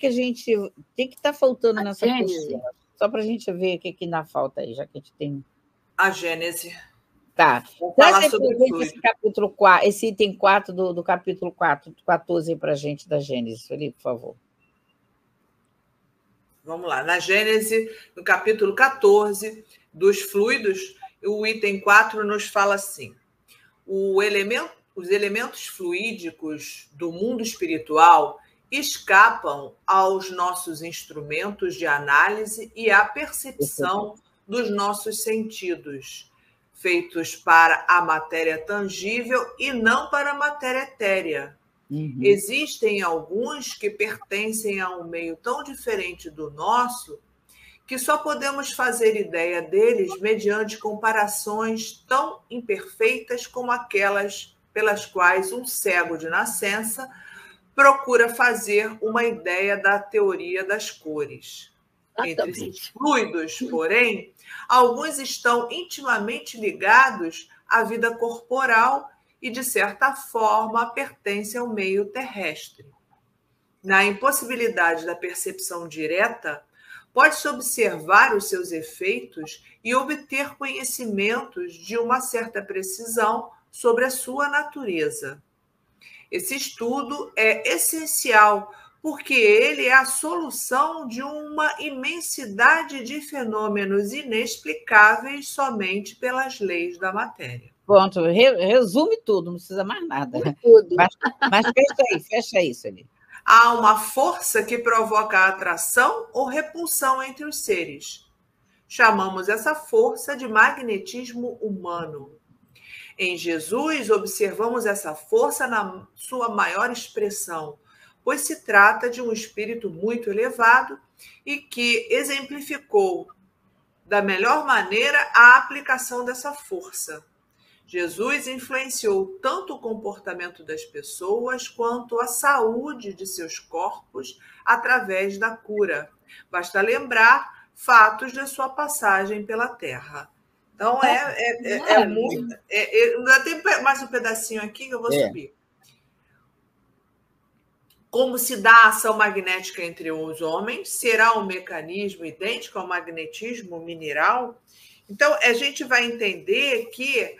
está faltando nessa postura. Só para a gente ver o que ainda falta aí, já que a gente tem... A Gênese. Tá. Traz esse capítulo 4, esse item 4 do capítulo 14 para a gente da Gênesis, Felipe, por favor. Vamos lá. Na Gênese, no capítulo 14 dos fluidos, o item 4 nos fala assim: os elementos fluídicos do mundo espiritual escapam aos nossos instrumentos de análise e à percepção dos nossos sentidos, feitos para a matéria tangível e não para a matéria etérea. Uhum. Existem alguns que pertencem a um meio tão diferente do nosso que só podemos fazer ideia deles mediante comparações tão imperfeitas como aquelas pelas quais um cego de nascença procura fazer uma ideia da teoria das cores. Entre esses fluidos, porém, alguns estão intimamente ligados à vida corporal e, de certa forma, pertencem ao meio terrestre. Na impossibilidade da percepção direta, pode-se observar os seus efeitos e obter conhecimentos de uma certa precisão sobre a sua natureza. Esse estudo é essencial porque ele é a solução de uma imensidade de fenômenos inexplicáveis somente pelas leis da matéria. Pronto, resume tudo, não precisa mais nada. Tudo. Mas fecha isso ali. Há uma força que provoca a atração ou repulsão entre os seres. Chamamos essa força de magnetismo humano. Em Jesus, observamos essa força na sua maior expressão, pois se trata de um espírito muito elevado e que exemplificou da melhor maneira a aplicação dessa força. Jesus influenciou tanto o comportamento das pessoas quanto a saúde de seus corpos através da cura. Basta lembrar fatos de sua passagem pela Terra. Então, muito... ainda tem mais um pedacinho aqui que eu vou subir. Como se dá a ação magnética entre os homens? Será um mecanismo idêntico ao magnetismo mineral? Então, a gente vai entender que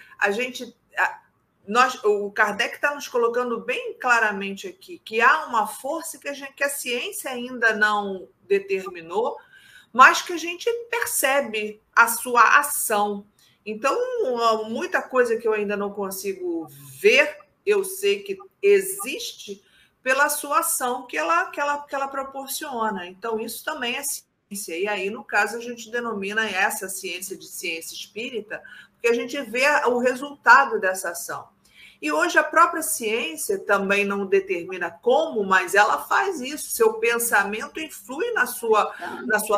o Kardec está nos colocando bem claramente aqui que há uma força que a ciência ainda não determinou, mas que a gente percebe a sua ação. Então, muita coisa que eu ainda não consigo ver, eu sei que existe pela sua ação que ela proporciona. Então, isso também é ciência. E aí, no caso, a gente denomina essa ciência de ciência espírita, porque a gente vê o resultado dessa ação. E hoje a própria ciência também não determina como, mas ela faz isso. Seu pensamento influi na sua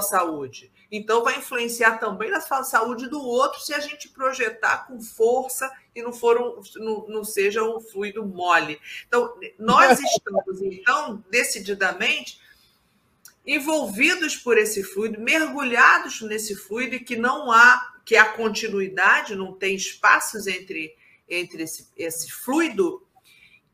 saúde. Então, vai influenciar também na saúde do outro se a gente projetar com força e não seja um fluido mole. Então, nós estamos, então, decididamente envolvidos por esse fluido, mergulhados nesse fluido e que há continuidade, não tem espaços entre esse fluido,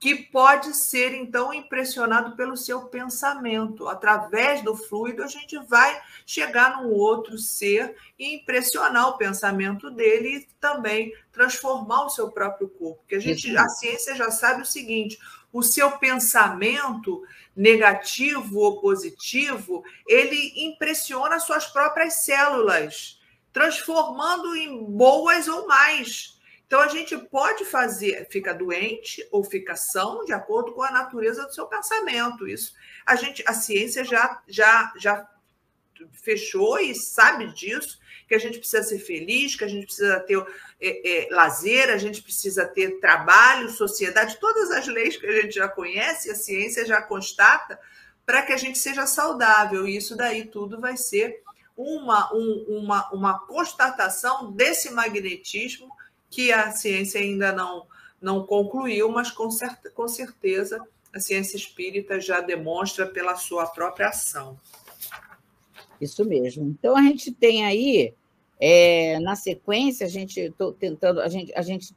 que pode ser, então, impressionado pelo seu pensamento. Através do fluido, a gente vai chegar num outro ser e impressionar o pensamento dele e também transformar o seu próprio corpo. Porque a ciência já sabe o seguinte: o seu pensamento negativo ou positivo, ele impressiona suas próprias células, transformando em boas ou mais. Então, a gente pode fica doente ou fica são de acordo com a natureza do seu pensamento. Isso a ciência já fechou e sabe disso, que a gente precisa ser feliz, que a gente precisa ter lazer, a gente precisa ter trabalho, sociedade, todas as leis que a gente já conhece, a ciência já constata, para que a gente seja saudável. E isso daí tudo vai ser uma constatação desse magnetismo que a ciência ainda não concluiu, mas com certeza a ciência espírita já demonstra pela sua própria ação. Isso mesmo. Então, a gente tem aí, na sequência, a gente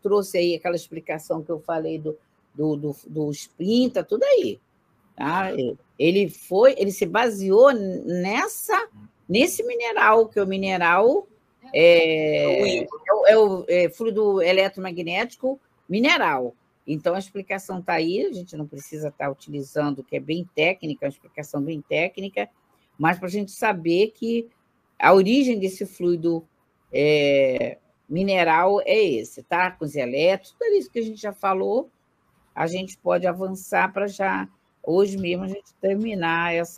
trouxe aí aquela explicação que eu falei do Sprinta, tudo aí. Tá? Ele se baseou nesse mineral, que é o mineral o fluido eletromagnético mineral. Então, a explicação está aí, a gente não precisa estar utilizando, que é bem técnica, uma explicação bem técnica, mas para a gente saber que a origem desse fluido mineral é esse, tá? Com os elétrons, tudo isso que a gente já falou, a gente pode avançar para já, hoje mesmo, a gente terminar esse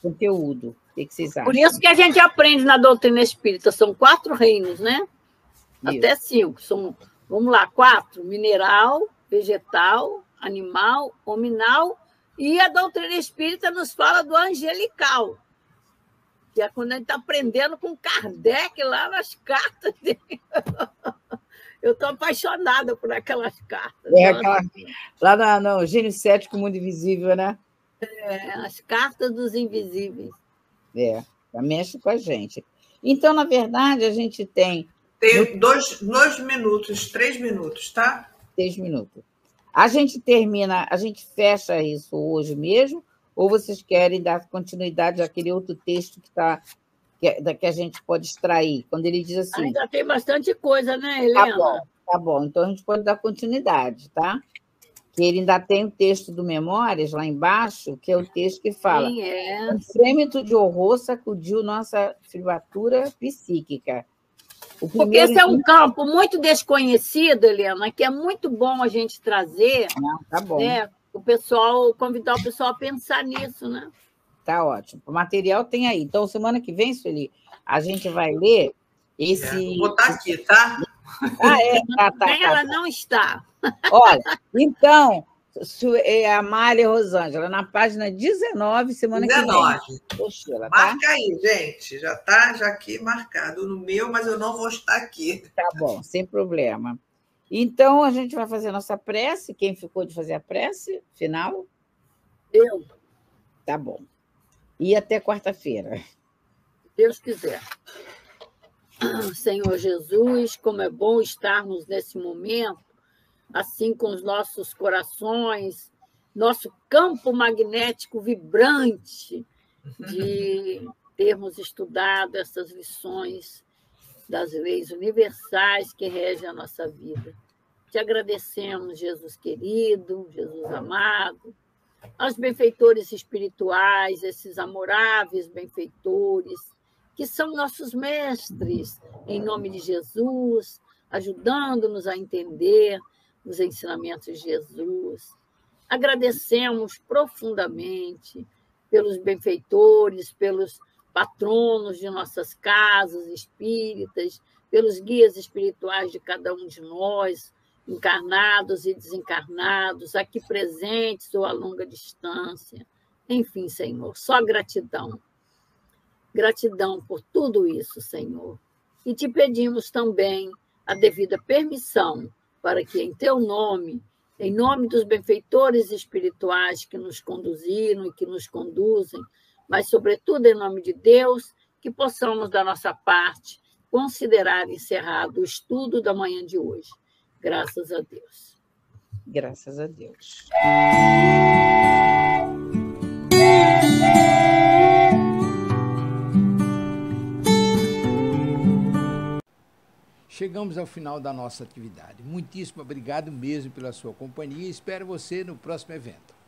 conteúdo. O que vocês acham? Por isso que a gente aprende na doutrina espírita, são 4 reinos, né? Isso. Até 5. Vamos lá, 4: mineral, vegetal, animal, hominal, e a doutrina espírita nos fala do angelical, que é quando a gente está aprendendo com Kardec lá nas cartas dele. Eu estou apaixonada por aquelas cartas. Lá no Gênio Cético, Mundo Invisível, né? As cartas dos invisíveis. Já mexe com a gente. Então, na verdade, a gente tem... Tem 2 minutos, 3 minutos, tá? 3 minutos. A gente fecha isso hoje mesmo, ou vocês querem dar continuidade àquele outro texto que a gente pode extrair? Quando ele diz assim... Ainda tem bastante coisa, né, Helena? Tá bom. Então, a gente pode dar continuidade, tá? Que ele ainda tem o texto do Memórias, lá embaixo, que é o texto que fala: um frêmito de horror sacudiu nossa fibratura psíquica. Porque esse é um campo muito desconhecido, Helena, que é muito bom a gente trazer, tá bom. Né? Convidar o pessoal a pensar nisso, né? Tá ótimo. O material tem aí. Então, semana que vem, Sueli, a gente vai ler esse... Vou botar aqui, tá? Tá. Ela não está. Olha, então, a Mária Rosângela, na página 19, semana que vem. Poxa, marca aí, gente. Já está aqui marcado no meu, mas eu não vou estar aqui. Tá bom, sem problema. Então, a gente vai fazer a nossa prece. Quem ficou de fazer a prece final? Eu. Tá bom. E até quarta-feira. Se Deus quiser. Senhor Jesus, como é bom estarmos nesse momento, assim com os nossos corações, nosso campo magnético vibrante, de termos estudado essas lições das leis universais que regem a nossa vida. Te agradecemos, Jesus querido, Jesus amado, aos benfeitores espirituais, esses amoráveis benfeitores, que são nossos mestres, em nome de Jesus, ajudando-nos a entender os ensinamentos de Jesus. Agradecemos profundamente pelos benfeitores, pelos patronos de nossas casas espíritas, pelos guias espirituais de cada um de nós, encarnados e desencarnados, aqui presentes ou a longa distância. Enfim, Senhor, só gratidão. Gratidão por tudo isso, Senhor. E te pedimos também a devida permissão para que, em teu nome, em nome dos benfeitores espirituais que nos conduziram e que nos conduzem, mas, sobretudo, em nome de Deus, que possamos, da nossa parte, considerar encerrado o estudo da manhã de hoje. Graças a Deus. Graças a Deus. Chegamos ao final da nossa atividade. Muitíssimo obrigado mesmo pela sua companhia e espero você no próximo evento.